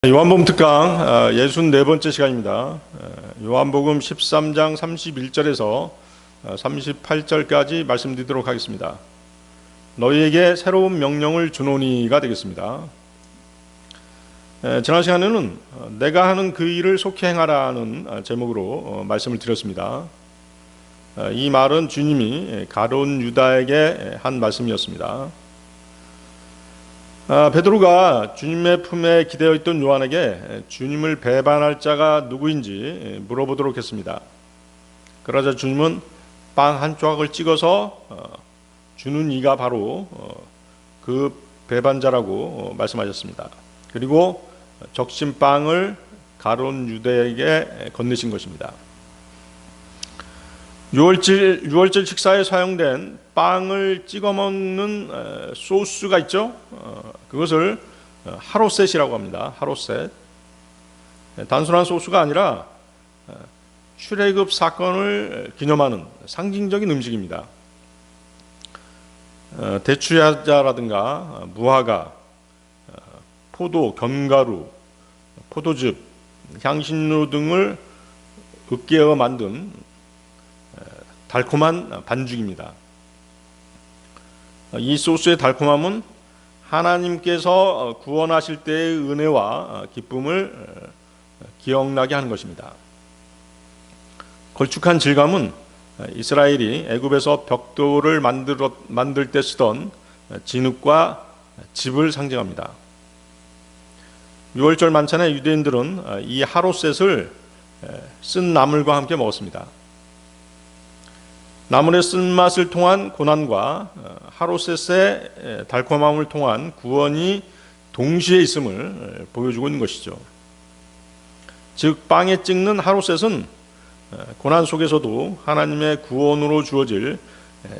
요한복음 특강 64번째 시간입니다. 요한복음 13장 31절에서 38절까지 말씀드리도록 하겠습니다. 너희에게 새로운 명령을 주노니가 되겠습니다. 지난 시간에는 내가 하는 그 일을 속히 행하라는 제목으로 말씀을 드렸습니다. 이 말은 주님이 가룟 유다에게 한 말씀이었습니다. 베드로가 주님의 품에 기대어 있던 요한에게 주님을 배반할 자가 누구인지 물어보도록 했습니다. 그러자 주님은 빵 한 조각을 찍어서 주는 이가 바로 그 배반자라고 말씀하셨습니다. 그리고 적신 빵을 가룟 유다에게 건네신 것입니다. 유월절 식사에 사용된 빵을 찍어 먹는 소스가 있죠. 그것을 하로셋이라고 합니다. 하로셋. 단순한 소스가 아니라 출애굽 사건을 기념하는 상징적인 음식입니다. 대추야자라든가 무화과, 포도, 견과류, 포도즙, 향신료 등을 으깨어 만든 달콤한 반죽입니다. 이 소스의 달콤함은 하나님께서 구원하실 때의 은혜와 기쁨을 기억나게 하는 것입니다. 걸쭉한 질감은 이스라엘이 애굽에서 벽돌을 만들 때 쓰던 진흙과 즙을 상징합니다. 유월절 만찬에 유대인들은 이 하로셋을 쓴 나물과 함께 먹었습니다. 나물의 쓴맛을 통한 고난과 하로셋의 달콤함을 통한 구원이 동시에 있음을 보여주고 있는 것이죠. 즉 빵에 찍는 하로셋은 고난 속에서도 하나님의 구원으로 주어질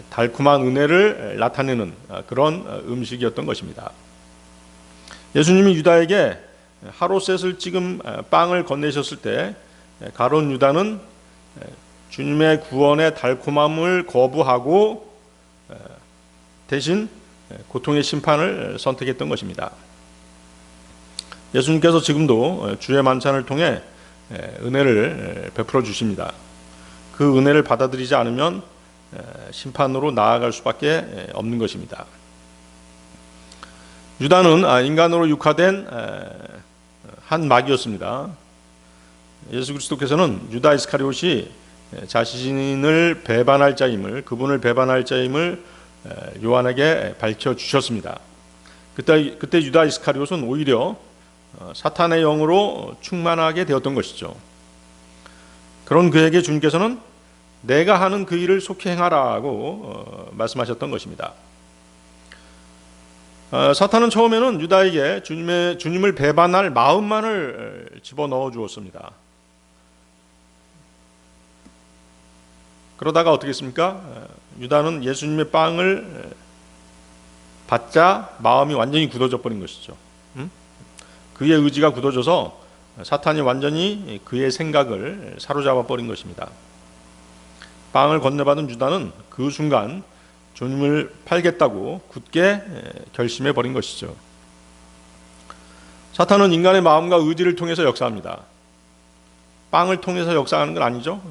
달콤한 은혜를 나타내는 그런 음식이었던 것입니다. 예수님이 유다에게 하로셋을 찍은 빵을 건네셨을 때 가룟 유다는 주님의 구원의 달콤함을 거부하고 대신 고통의 심판을 선택했던 것입니다. 예수님께서 지금도 주의 만찬을 통해 은혜를 베풀어 주십니다. 그 은혜를 받아들이지 않으면 심판으로 나아갈 수밖에 없는 것입니다. 유다는 인간으로 육화된 한 마귀였습니다. 예수 그리스도께서는 유다 이스카리옷이 자신을 배반할 자임을, 그분을 배반할 자임을 요한에게 밝혀주셨습니다. 그때 유다 이스카리옷은 오히려 사탄의 영으로 충만하게 되었던 것이죠. 그런 그에게 주님께서는 내가 하는 그 일을 속히 행하라고 말씀하셨던 것입니다. 사탄은 처음에는 유다에게 주님을 배반할 마음만을 집어넣어 주었습니다. 그러다가 어떻게 했습니까? 유다는 예수님의 빵을 받자 마음이 완전히 굳어져 버린 것이죠. 그의 의지가 굳어져서 사탄이 완전히 그의 생각을 사로잡아 버린 것입니다. 빵을 건네받은 유다는 그 순간 주님을 팔겠다고 굳게 결심해 버린 것이죠. 사탄은 인간의 마음과 의지를 통해서 역사합니다. 빵을 통해서 역사하는 건 아니죠.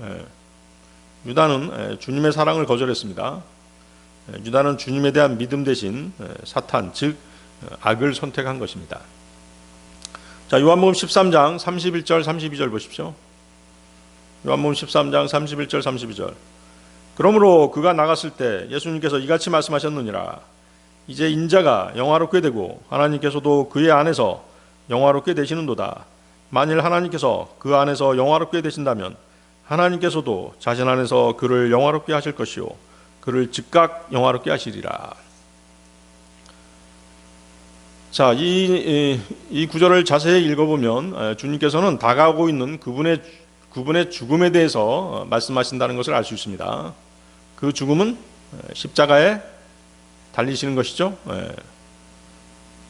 유다는 주님의 사랑을 거절했습니다. 유다는 주님에 대한 믿음 대신 사탄, 즉 악을 선택한 것입니다. 자, 요한복음 13장 31절 32절 보십시오. 요한복음 13장 31절 32절. 그러므로 그가 나갔을 때 예수님께서 이같이 말씀하셨느니라. 이제 인자가 영화롭게 되고 하나님께서도 그의 안에서 영화롭게 되시는도다. 만일 하나님께서 그 안에서 영화롭게 되신다면 하나님께서도 자신 안에서 그를 영화롭게 하실 것이요 그를 즉각 영화롭게 하시리라. 자, 이 구절을 자세히 읽어보면 주님께서는 다가오고 있는 그분의 죽음에 대해서 말씀하신다는 것을 알 수 있습니다. 그 죽음은 십자가에 달리시는 것이죠.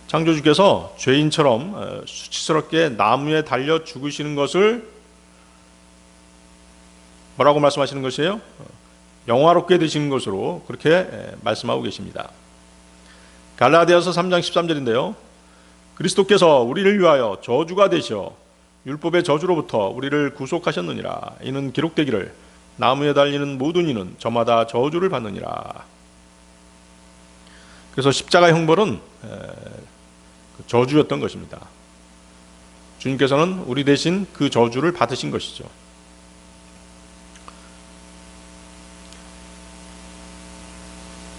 창조주께서 죄인처럼 수치스럽게 나무에 달려 죽으시는 것을 뭐라고 말씀하시는 것이에요? 영화롭게 되시는 것으로 그렇게 말씀하고 계십니다. 갈라디아서 3장 13절인데요. 그리스도께서 우리를 위하여 저주가 되시어 율법의 저주로부터 우리를 구속하셨느니라. 이는 기록되기를 나무에 달리는 모든 이는 저마다 저주를 받느니라. 그래서 십자가 형벌은 저주였던 것입니다. 주님께서는 우리 대신 그 저주를 받으신 것이죠.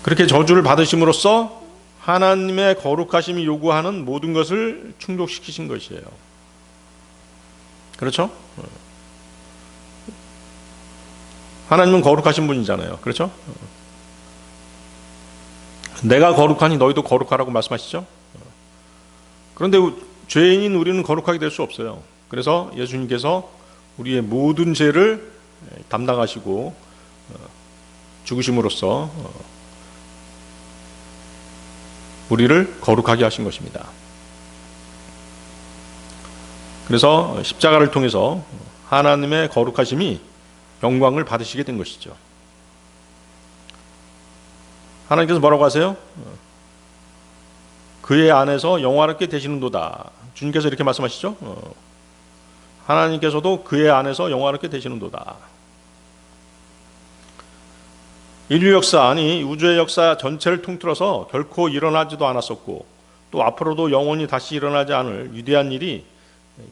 그렇게 저주를 받으심으로써 하나님의 거룩하심이 요구하는 모든 것을 충족시키신 것이에요. 그렇죠? 하나님은 거룩하신 분이잖아요. 그렇죠? 내가 거룩하니 너희도 거룩하라고 말씀하시죠? 그런데 죄인인 우리는 거룩하게 될 수 없어요. 그래서 예수님께서 우리의 모든 죄를 담당하시고 죽으심으로써 우리를 거룩하게 하신 것입니다. 그래서 십자가를 통해서 하나님의 거룩하심이 영광을 받으시게 된 것이죠. 하나님께서 뭐라고 하세요? 그의 안에서 영화롭게 되시는도다. 주님께서 이렇게 말씀하시죠. 하나님께서도 그의 안에서 영화롭게 되시는도다. 인류 역사, 아니 우주의 역사 전체를 통틀어서 결코 일어나지도 않았었고 또 앞으로도 영원히 다시 일어나지 않을 위대한 일이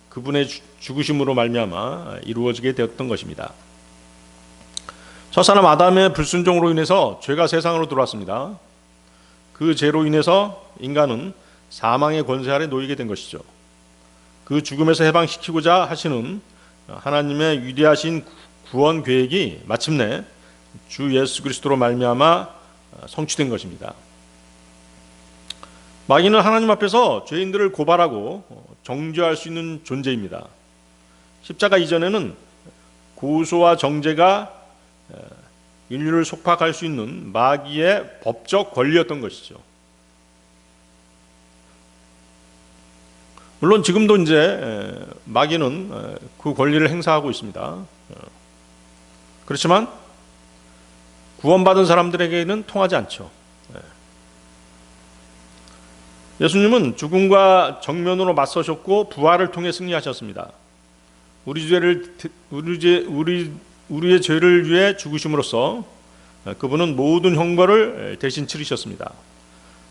그분의 죽으심으로 말미암아 이루어지게 되었던 것입니다. 첫사람 아담의 불순종으로 인해서 죄가 세상으로 들어왔습니다. 그 죄로 인해서 인간은 사망의 권세 아래 놓이게 된 것이죠. 그 죽음에서 해방시키고자 하시는 하나님의 위대하신 구원 계획이 마침내 주 예수 그리스도로 말미암아 성취된 것입니다. 마귀는 하나님 앞에서 죄인들을 고발하고 정죄할 수 있는 존재입니다. 십자가 이전에는 고소와 정죄가 인류를 속박할 수 있는 마귀의 법적 권리였던 것이죠. 물론 지금도 이제 마귀는 그 권리를 행사하고 있습니다. 그렇지만 구원받은 사람들에게는 통하지 않죠. 예수님은 죽음과 정면으로 맞서셨고 부활을 통해 승리하셨습니다. 우리의 죄를 위해 죽으심으로써 그분은 모든 형벌을 대신 치르셨습니다.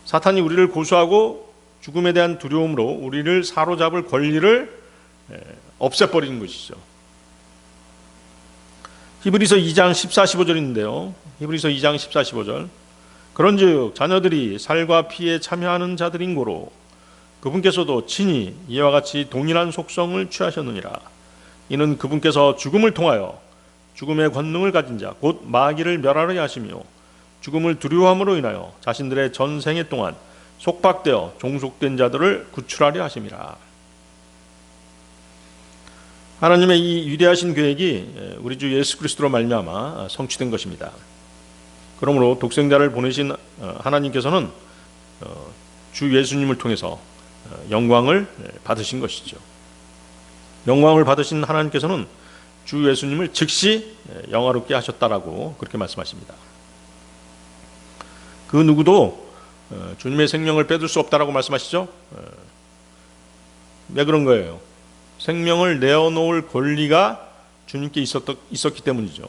사탄이 우리를 고소하고 죽음에 대한 두려움으로 우리를 사로잡을 권리를 없애버리는 것이죠. 히브리서 2장 14, 15절인데요. 히브리서 2장 14, 15절. 그런즉 자녀들이 살과 피에 참여하는 자들인 고로 그분께서도 친히 이와 같이 동일한 속성을 취하셨느니라. 이는 그분께서 죽음을 통하여 죽음의 권능을 가진 자 곧 마귀를 멸하려 하시며 죽음을 두려워함으로 인하여 자신들의 전생애 동안 속박되어 종속된 자들을 구출하려 하심이라. 하나님의 이 위대하신 계획이 우리 주 예수 그리스도로 말미암아 성취된 것입니다. 그러므로 독생자를 보내신 하나님께서는 주 예수님을 통해서 영광을 받으신 것이죠. 영광을 받으신 하나님께서는 주 예수님을 즉시 영화롭게 하셨다라고 그렇게 말씀하십니다. 그 누구도 주님의 생명을 빼둘 수 없다라고 말씀하시죠. 왜 그런 거예요? 생명을 내어놓을 권리가 주님께 있었기 때문이죠.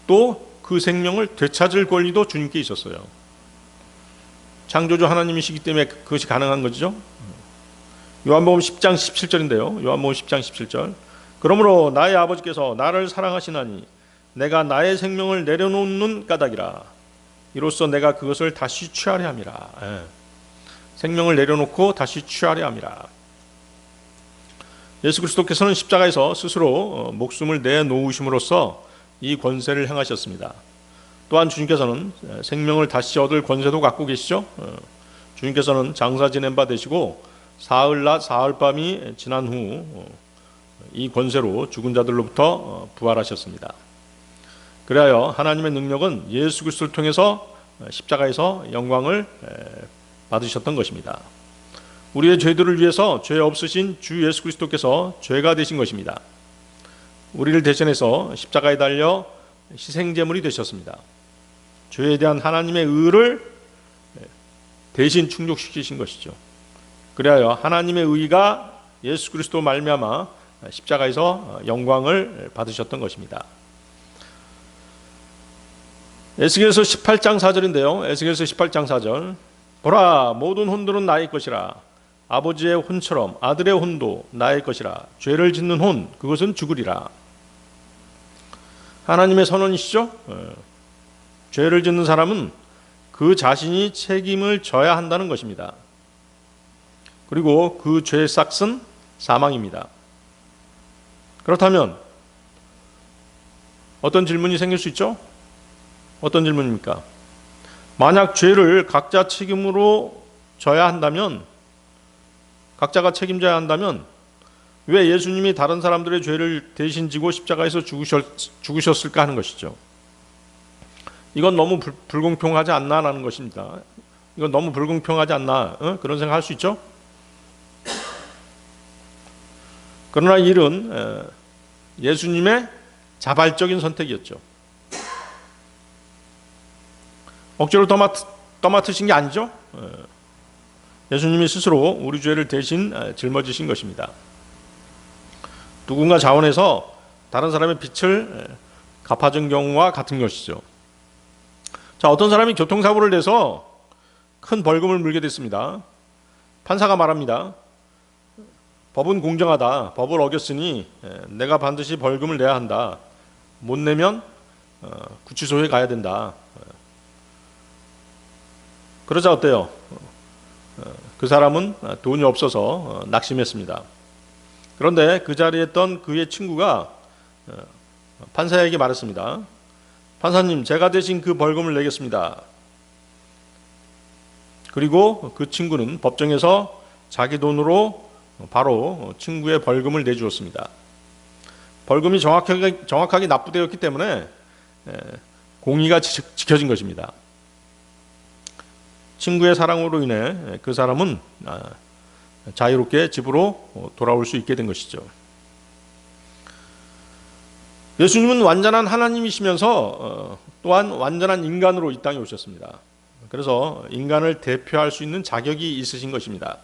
또 그 생명을 되찾을 권리도 주님께 있었어요. 창조주 하나님이시기 때문에 그것이 가능한 거죠. 요한복음 10장 17절인데요. 요한복음 10장 17절. 그러므로 나의 아버지께서 나를 사랑하시나니 내가 나의 생명을 내려놓는 까닭이라. 이로써 내가 그것을 다시 취하려 함이라. 생명을 내려놓고 다시 취하려 함이라. 예수 그리스도께서는 십자가에서 스스로 목숨을 내놓으심으로써 이 권세를 행하셨습니다. 또한 주님께서는 생명을 다시 얻을 권세도 갖고 계시죠. 주님께서는 장사 지낸 바 되시고 사흘낮 사흘밤이 지난 후 이 권세로 죽은 자들로부터 부활하셨습니다. 그리하여 하나님의 능력은 예수 그리스도를 통해서 십자가에서 영광을 받으셨던 것입니다. 우리의 죄들을 위해서 죄 없으신 주 예수 그리스도께서 죄가 되신 것입니다. 우리를 대신해서 십자가에 달려 희생제물이 되셨습니다. 죄에 대한 하나님의 의를 대신 충족시키신 것이죠. 그리하여 하나님의 의가 예수 그리스도 말미암아 십자가에서 영광을 받으셨던 것입니다. 에스겔서 18장 4절인데요. 에스겔서 18장 4절. 보라, 모든 혼들은 나의 것이라. 아버지의 혼처럼 아들의 혼도 나의 것이라. 죄를 짓는 혼, 그것은 죽으리라. 하나님의 선언이시죠. 죄를 짓는 사람은 그 자신이 책임을 져야 한다는 것입니다. 그리고 그 죄의 삭은 사망입니다. 그렇다면 어떤 질문이 생길 수 있죠? 어떤 질문입니까? 만약 죄를 각자 책임으로 져야 한다면, 각자가 책임져야 한다면 왜 예수님이 다른 사람들의 죄를 대신 지고 십자가에서 죽으셨을까 하는 것이죠. 이건 너무 불공평하지 않나라는 것입니다. 이건 너무 불공평하지 않나, 그런 생각할 수 있죠. 그러나 이 일은 예수님의 자발적인 선택이었죠. 억지로 떠맡으신 게 아니죠. 예수님이 스스로 우리 죄를 대신 짊어지신 것입니다. 누군가 자원해서 다른 사람의 빚을 갚아준 경우와 같은 것이죠. 자, 어떤 사람이 교통사고를 내서 큰 벌금을 물게 됐습니다. 판사가 말합니다. 법은 공정하다. 법을 어겼으니 내가 반드시 벌금을 내야 한다. 못 내면 구치소에 가야 된다. 그러자 어때요? 그 사람은 돈이 없어서 낙심했습니다. 그런데 그 자리에 있던 그의 친구가 판사에게 말했습니다. 판사님, 제가 대신 그 벌금을 내겠습니다. 그리고 그 친구는 법정에서 자기 돈으로 바로 친구의 벌금을 내주었습니다. 벌금이 정확하게 납부되었기 때문에 공의가 지켜진 것입니다. 친구의 사랑으로 인해 그 사람은 자유롭게 집으로 돌아올 수 있게 된 것이죠. 예수님은 완전한 하나님이시면서 또한 완전한 인간으로 이 땅에 오셨습니다. 그래서 인간을 대표할 수 있는 자격이 있으신 것입니다.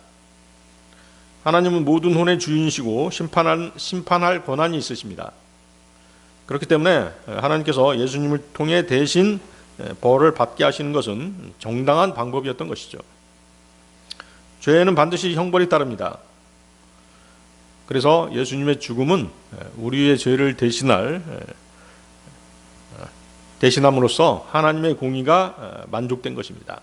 하나님은 모든 혼의 주인이시고 심판할 권한이 있으십니다. 그렇기 때문에 하나님께서 예수님을 통해 대신 벌을 받게 하시는 것은 정당한 방법이었던 것이죠. 죄에는 반드시 형벌이 따릅니다. 그래서 예수님의 죽음은 우리의 죄를 대신함으로써 하나님의 공의가 만족된 것입니다.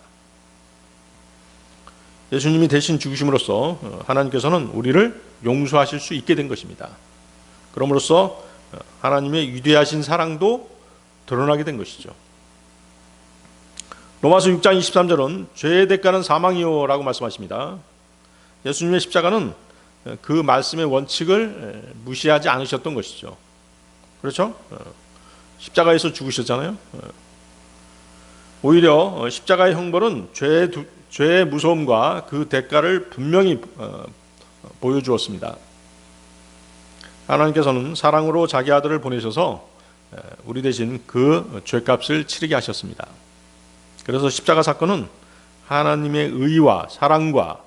예수님이 대신 죽으심으로써 하나님께서는 우리를 용서하실 수 있게 된 것입니다. 그럼으로써 하나님의 위대하신 사랑도 드러나게 된 것이죠. 로마서 6장 23절은 죄의 대가는 사망이요 라고 말씀하십니다. 예수님의 십자가는 그 말씀의 원칙을 무시하지 않으셨던 것이죠. 그렇죠? 십자가에서 죽으셨잖아요. 오히려 십자가의 형벌은 죄의 무서움과 그 대가를 분명히 보여주었습니다. 하나님께서는 사랑으로 자기 아들을 보내셔서 우리 대신 그 죄값을 치르게 하셨습니다. 그래서 십자가 사건은 하나님의 의와 사랑과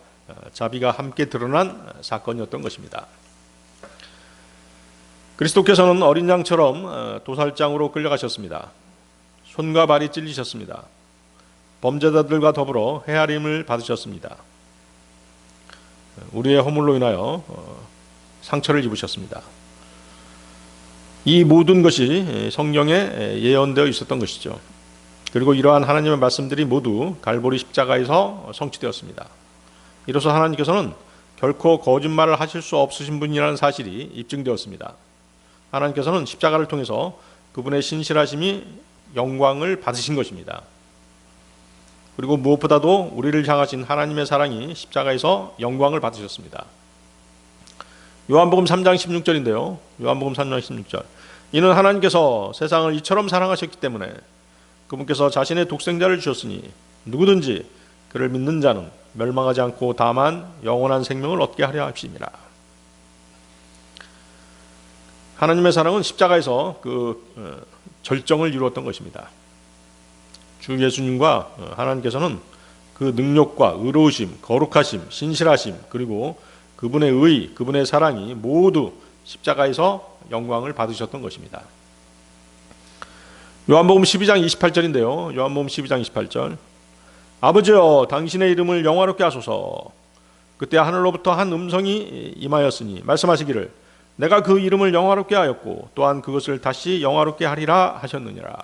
자비가 함께 드러난 사건이었던 것입니다. 그리스도께서는 어린 양처럼 도살장으로 끌려가셨습니다. 손과 발이 찔리셨습니다. 범죄자들과 더불어 헤아림을 받으셨습니다. 우리의 허물로 인하여 상처를 입으셨습니다. 이 모든 것이 성경에 예언되어 있었던 것이죠. 그리고 이러한 하나님의 말씀들이 모두 갈보리 십자가에서 성취되었습니다. 이로써 하나님께서는 결코 거짓말을 하실 수 없으신 분이라는 사실이 입증되었습니다. 하나님께서는 십자가를 통해서 그분의 신실하심이 영광을 받으신 것입니다. 그리고 무엇보다도 우리를 향하신 하나님의 사랑이 십자가에서 영광을 받으셨습니다. 요한복음 3장 16절인데요. 요한복음 3장 16절. 이는 하나님께서 세상을 이처럼 사랑하셨기 때문에 그분께서 자신의 독생자를 주셨으니 누구든지 그를 믿는 자는 멸망하지 않고 다만 영원한 생명을 얻게 하려 하심이라. 하나님의 사랑은 십자가에서 그 절정을 이루었던 것입니다. 주 예수님과 하나님께서는 그 능력과 의로우심, 거룩하심, 신실하심, 그리고 그분의 의, 그분의 사랑이 모두 십자가에서 영광을 받으셨던 것입니다. 요한복음 12장 28절인데요. 요한복음 12장 28절. 아버지여, 당신의 이름을 영화롭게 하소서. 그때 하늘로부터 한 음성이 임하였으니 말씀하시기를 내가 그 이름을 영화롭게 하였고 또한 그것을 다시 영화롭게 하리라 하셨느니라.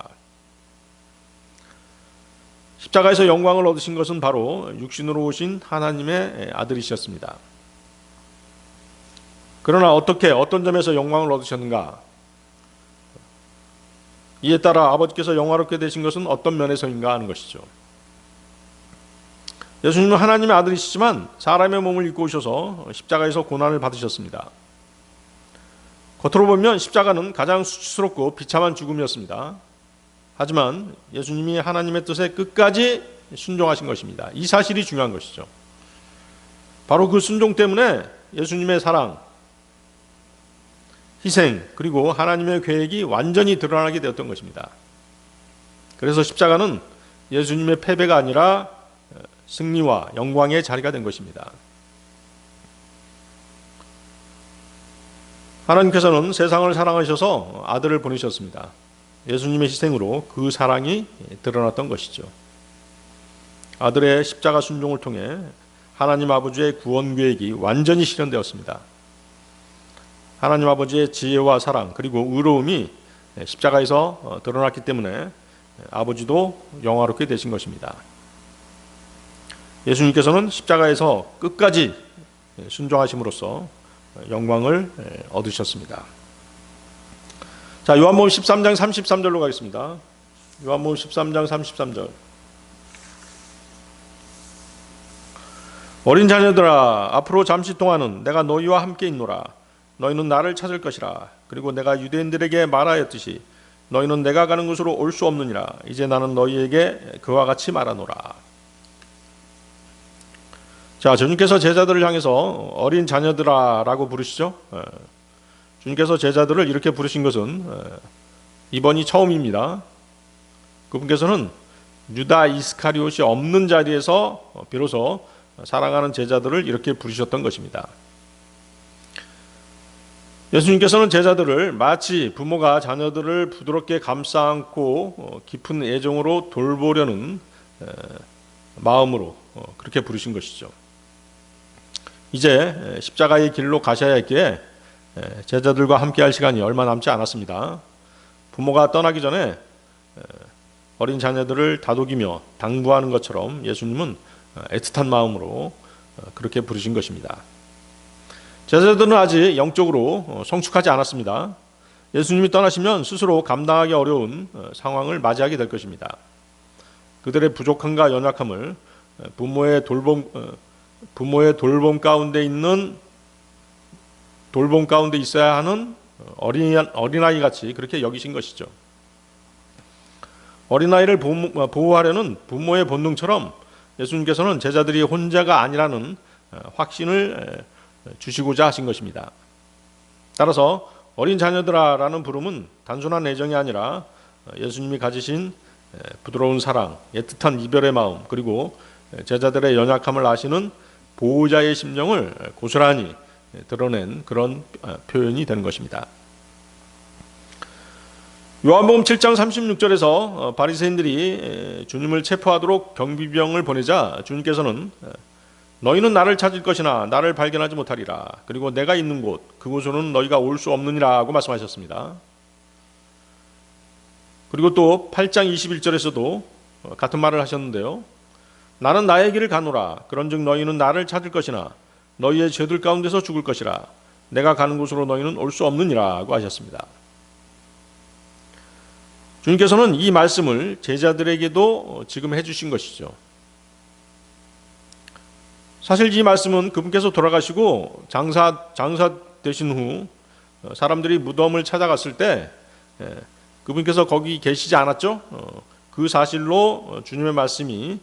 십자가에서 영광을 얻으신 것은 바로 육신으로 오신 하나님의 아들이셨습니다. 그러나 어떤 점에서 영광을 얻으셨는가? 이에 따라 아버지께서 영화롭게 되신 것은 어떤 면에서인가 하는 것이죠. 예수님은 하나님의 아들이시지만 사람의 몸을 입고 오셔서 십자가에서 고난을 받으셨습니다. 겉으로 보면 십자가는 가장 수치스럽고 비참한 죽음이었습니다. 하지만 예수님이 하나님의 뜻에 끝까지 순종하신 것입니다. 이 사실이 중요한 것이죠. 바로 그 순종 때문에 예수님의 사랑, 희생, 그리고 하나님의 계획이 완전히 드러나게 되었던 것입니다. 그래서 십자가는 예수님의 패배가 아니라 승리와 영광의 자리가 된 것입니다. 하나님께서는 세상을 사랑하셔서 아들을 보내셨습니다. 예수님의 희생으로 그 사랑이 드러났던 것이죠. 아들의 십자가 순종을 통해 하나님 아버지의 구원 계획이 완전히 실현되었습니다. 하나님 아버지의 지혜와 사랑 그리고 의로움이 십자가에서 드러났기 때문에 아버지도 영화롭게 되신 것입니다. 예수님께서는 십자가에서 끝까지 순종하심으로써 영광을 얻으셨습니다. 자, 요한복음 13장 33절로 가겠습니다. 요한복음 13장 33절. 어린 자녀들아, 앞으로 잠시 동안은 내가 너희와 함께 있노라. 너희는 나를 찾을 것이라. 그리고 내가 유대인들에게 말하였듯이 너희는 내가 가는 곳으로 올 수 없느니라. 이제 나는 너희에게 그와 같이 말하노라. 자, 주님께서 제자들을 향해서 어린 자녀들아 라고 부르시죠. 주님께서 제자들을 이렇게 부르신 것은 이번이 처음입니다. 그분께서는 유다 이스카리옷이 없는 자리에서 비로소 사랑하는 제자들을 이렇게 부르셨던 것입니다. 예수님께서는 제자들을 마치 부모가 자녀들을 부드럽게 감싸 안고 깊은 애정으로 돌보려는 마음으로 그렇게 부르신 것이죠. 이제 십자가의 길로 가셔야 했기에 제자들과 함께 할 시간이 얼마 남지 않았습니다. 부모가 떠나기 전에 어린 자녀들을 다독이며 당부하는 것처럼 예수님은 애틋한 마음으로 그렇게 부르신 것입니다. 제자들은 아직 영적으로 성숙하지 않았습니다. 예수님이 떠나시면 스스로 감당하기 어려운 상황을 맞이하게 될 것입니다. 그들의 부족함과 연약함을 부모의 돌봄 가운데 있어야 하는 어린아이 같이 그렇게 여기신 것이죠. 어린아이를 보호하려는 부모의 본능처럼 예수님께서는 제자들이 혼자가 아니라는 확신을 주시고자 하신 것입니다. 따라서 어린 자녀들아라는 부름은 단순한 애정이 아니라 예수님이 가지신 부드러운 사랑, 애틋한 이별의 마음, 그리고 제자들의 연약함을 아시는 보호자의 심정을 고스란히 드러낸 그런 표현이 되는 것입니다. 요한복음 7장 36절에서 바리새인들이 주님을 체포하도록 경비병을 보내자 주님께서는 너희는 나를 찾을 것이나 나를 발견하지 못하리라. 그리고 내가 있는 곳 그곳으로는 너희가 올 수 없느니라고 말씀하셨습니다. 그리고 또 8장 21절에서도 같은 말을 하셨는데요. 나는 나의 길을 가노라. 그런즉 너희는 나를 찾을 것이나 너희의 죄들 가운데서 죽을 것이라. 내가 가는 곳으로 너희는 올 수 없느니라고 하셨습니다. 주님께서는 이 말씀을 제자들에게도 지금 해주신 것이죠. 사실 이 말씀은 그분께서 돌아가시고 장사 되신 후 사람들이 무덤을 찾아갔을 때 그분께서 거기 계시지 않았죠. 그 사실로 주님의 말씀이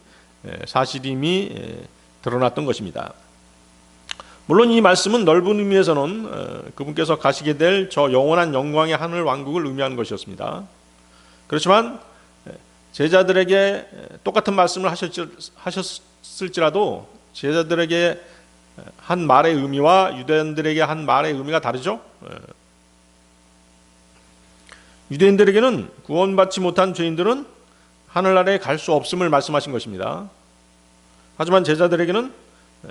사실임이 드러났던 것입니다. 물론 이 말씀은 넓은 의미에서는 그분께서 가시게 될 저 영원한 영광의 하늘 왕국을 의미하는 것이었습니다. 그렇지만 제자들에게 똑같은 말씀을 하셨을 했을지라도 제자들에게 한 말의 의미와 유대인들에게 한 말의 의미가 다르죠. 유대인들에게는 구원받지 못한 죄인들은 하늘나라에 갈 수 없음을 말씀하신 것입니다. 하지만 제자들에게는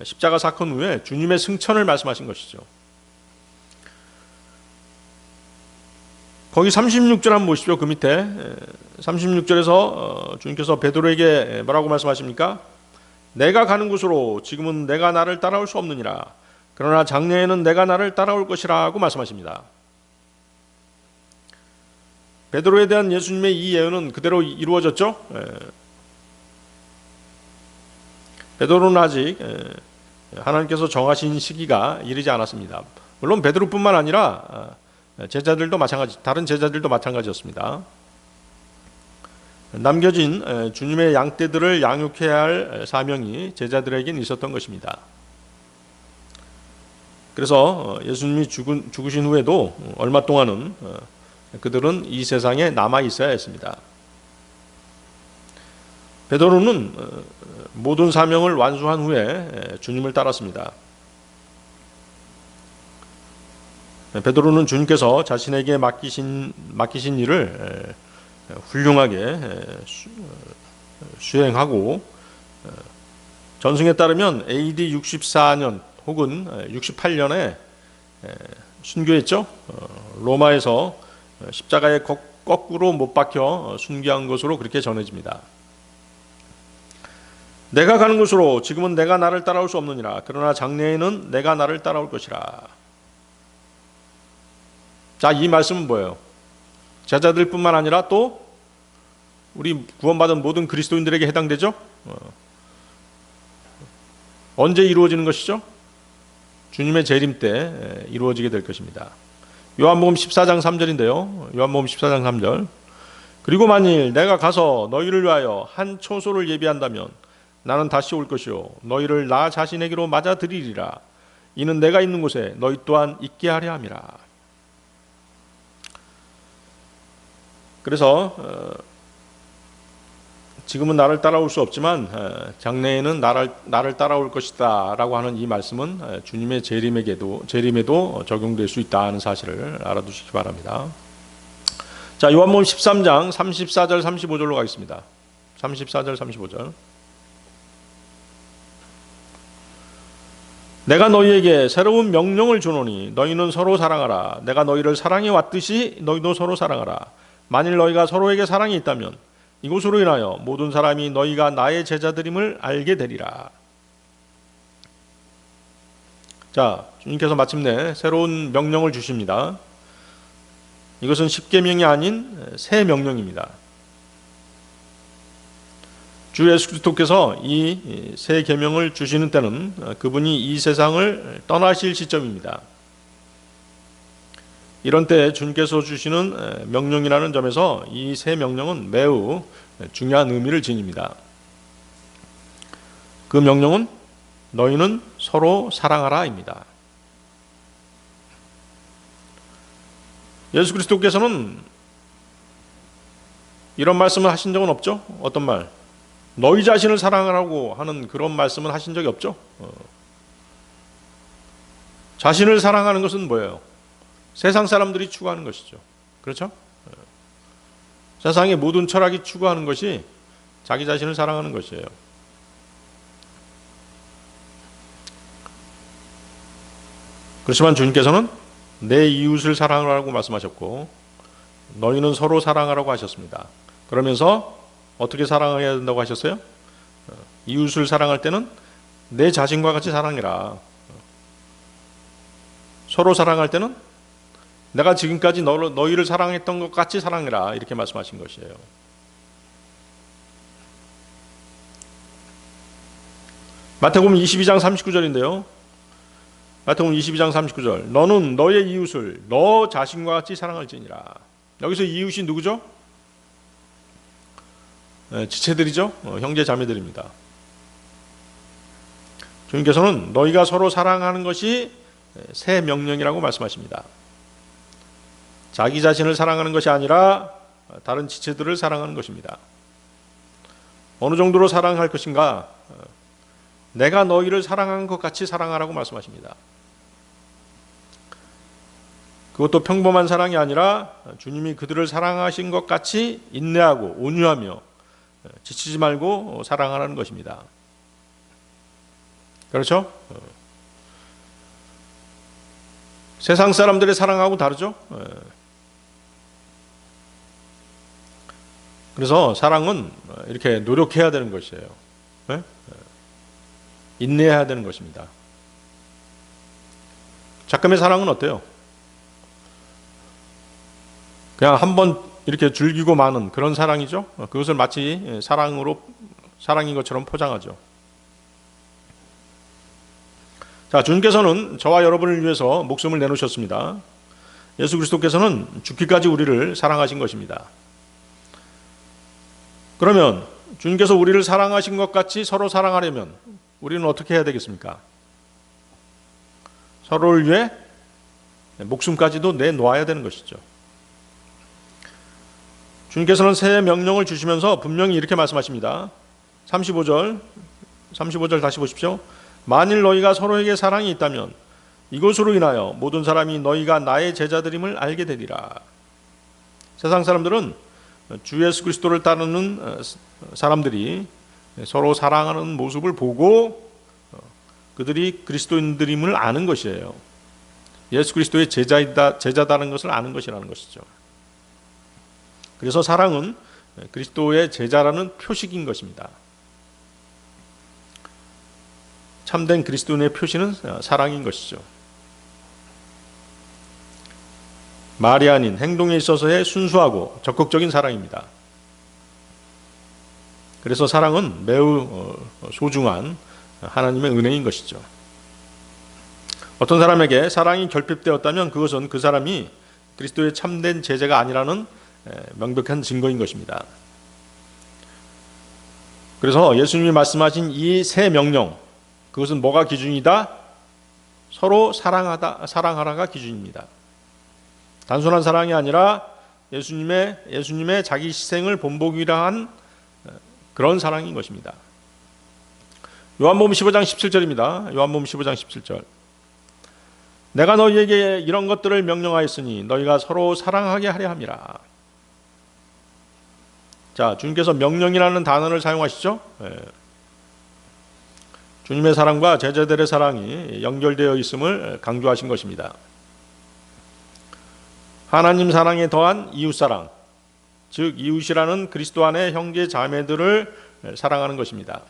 십자가 사건 후에 주님의 승천을 말씀하신 것이죠. 거기 36절 한번 보십시오. 그 밑에 36절에서 주님께서 베드로에게 뭐라고 말씀하십니까? 내가 가는 곳으로 지금은 내가 나를 따라올 수 없느니라. 그러나 장래에는 내가 나를 따라올 것이라고 말씀하십니다. 베드로에 대한 예수님의 이 예언은 그대로 이루어졌죠. 베드로는 아직 하나님께서 정하신 시기가 이르지 않았습니다. 물론 베드로뿐만 아니라 제자들도 마찬가지, 다른 제자들도 마찬가지였습니다. 남겨진 주님의 양떼들을 양육해야 할 사명이 제자들에겐 있었던 것입니다. 그래서 예수님이 죽으신 후에도 얼마 동안은 그들은 이 세상에 남아 있어야 했습니다. 베드로는 모든 사명을 완수한 후에 주님을 따랐습니다. 베드로는 주님께서 자신에게 맡기신 일을 훌륭하게 수행하고 전승에 따르면 AD 64년 혹은 68년에 순교했죠. 로마에서 십자가에 거꾸로 못 박혀 순교한 것으로 그렇게 전해집니다. 내가 가는 곳으로 지금은 내가 나를 따라올 수 없느니라. 그러나 장래에는 내가 나를 따라올 것이라. 자, 이 말씀은 뭐예요? 제자들뿐만 아니라 또 우리 구원받은 모든 그리스도인들에게 해당되죠? 언제 이루어지는 것이죠? 주님의 재림 때 이루어지게 될 것입니다. 요한복음 14장 3절인데요. 요한복음 14장 3절. 그리고 만일 내가 가서 너희를 위하여 한 초소를 예비한다면 나는 다시 올 것이요 너희를 나 자신에게로 맞아들이리라. 이는 내가 있는 곳에 너희 또한 있게 하려 함이라. 그래서 지금은 나를 따라올 수 없지만 장래에는 나를 따라올 것이다 라고 하는 이 말씀은 주님의 재림에도 적용될 수 있다는 사실을 알아두시기 바랍니다. 자, 요한복음 13장 34절 35절로 가겠습니다. 34절 35절. 내가 너희에게 새로운 명령을 주노니 너희는 서로 사랑하라. 내가 너희를 사랑해 왔듯이 너희도 서로 사랑하라. 만일 너희가 서로에게 사랑이 있다면 이것으로 인하여 모든 사람이 너희가 나의 제자들임을 알게 되리라. 자, 주님께서 마침내 새로운 명령을 주십니다. 이것은 십계명이 아닌 새 명령입니다. 주 예수 그리스도께서 이 새 계명을 주시는 때는 그분이 이 세상을 떠나실 시점입니다. 이런 때 주님께서 주시는 명령이라는 점에서 이 새 명령은 매우 중요한 의미를 지닙니다. 그 명령은 너희는 서로 사랑하라입니다. 예수 그리스도께서는 이런 말씀을 하신 적은 없죠? 어떤 말? 너희 자신을 사랑하라고 하는 그런 말씀은 하신 적이 없죠? 자신을 사랑하는 것은 뭐예요? 세상 사람들이 추구하는 것이죠. 그렇죠? 세상의 모든 철학이 추구하는 것이 자기 자신을 사랑하는 것이에요. 그렇지만 주님께서는 내 이웃을 사랑하라고 말씀하셨고 너희는 서로 사랑하라고 하셨습니다. 그러면서 어떻게 사랑해야 된다고 하셨어요? 이웃을 사랑할 때는 내 자신과 같이 사랑해라. 서로 사랑할 때는 내가 지금까지 너희를 사랑했던 것 같이 사랑해라. 이렇게 말씀하신 것이에요. 마태복음 22장 39절인데요. 마태복음 22장 39절. 너는 너의 이웃을 너 자신과 같이 사랑할지니라. 여기서 이웃이 누구죠? 지체들이죠. 형제 자매들입니다. 주님께서는 너희가 서로 사랑하는 것이 새 명령이라고 말씀하십니다. 자기 자신을 사랑하는 것이 아니라 다른 지체들을 사랑하는 것입니다. 어느 정도로 사랑할 것인가? 내가 너희를 사랑한 것 같이 사랑하라고 말씀하십니다. 그것도 평범한 사랑이 아니라 주님이 그들을 사랑하신 것 같이 인내하고 온유하며 지치지 말고 사랑하라는 것입니다. 그렇죠? 세상 사람들의 사랑하고 다르죠? 그래서 사랑은 이렇게 노력해야 되는 것이에요. 인내해야 되는 것입니다. 잠깐의 사랑은 어때요? 그냥 한번 이렇게 즐기고 마는 그런 사랑이죠. 그것을 마치 사랑인 것처럼 포장하죠. 자, 주님께서는 저와 여러분을 위해서 목숨을 내놓으셨습니다. 예수 그리스도께서는 죽기까지 우리를 사랑하신 것입니다. 그러면 주님께서 우리를 사랑하신 것 같이 서로 사랑하려면 우리는 어떻게 해야 되겠습니까? 서로를 위해 목숨까지도 내놓아야 되는 것이죠. 주님께서는 새 명령을 주시면서 분명히 이렇게 말씀하십니다. 35절 다시 보십시오. 만일 너희가 서로에게 사랑이 있다면 이것으로 인하여 모든 사람이 너희가 나의 제자들임을 알게 되리라. 세상 사람들은 주 예수 그리스도를 따르는 사람들이 서로 사랑하는 모습을 보고 그들이 그리스도인들임을 아는 것이에요. 예수 그리스도의 제자다는 것을 아는 것이라는 것이죠. 그래서 사랑은 그리스도의 제자라는 표식인 것입니다. 참된 그리스도인의 표시는 사랑인 것이죠. 말이 아닌 행동에 있어서의 순수하고 적극적인 사랑입니다. 그래서 사랑은 매우 소중한 하나님의 은혜인 것이죠. 어떤 사람에게 사랑이 결핍되었다면 그것은 그 사람이 그리스도의 참된 제자가 아니라는 명백한 증거인 것입니다. 그래서 예수님이 말씀하신 이 새 명령, 그것은 뭐가 기준이다? 서로 사랑하라가 기준입니다. 단순한 사랑이 아니라 예수님의 자기 희생을 본보기라 한 그런 사랑인 것입니다. 요한복음 15장 17절입니다. 요한복음 15장 17절. 내가 너희에게 이런 것들을 명령하였으니 너희가 서로 사랑하게 하려 함이라. 자, 주님께서 명령이라는 단어를 사용하시죠. 주님의 사랑과 제자들의 사랑이 연결되어 있음을 강조하신 것입니다. 하나님 사랑에 더한 이웃사랑, 즉 이웃이라는 그리스도 안의 형제 자매들을 사랑하는 것입니다.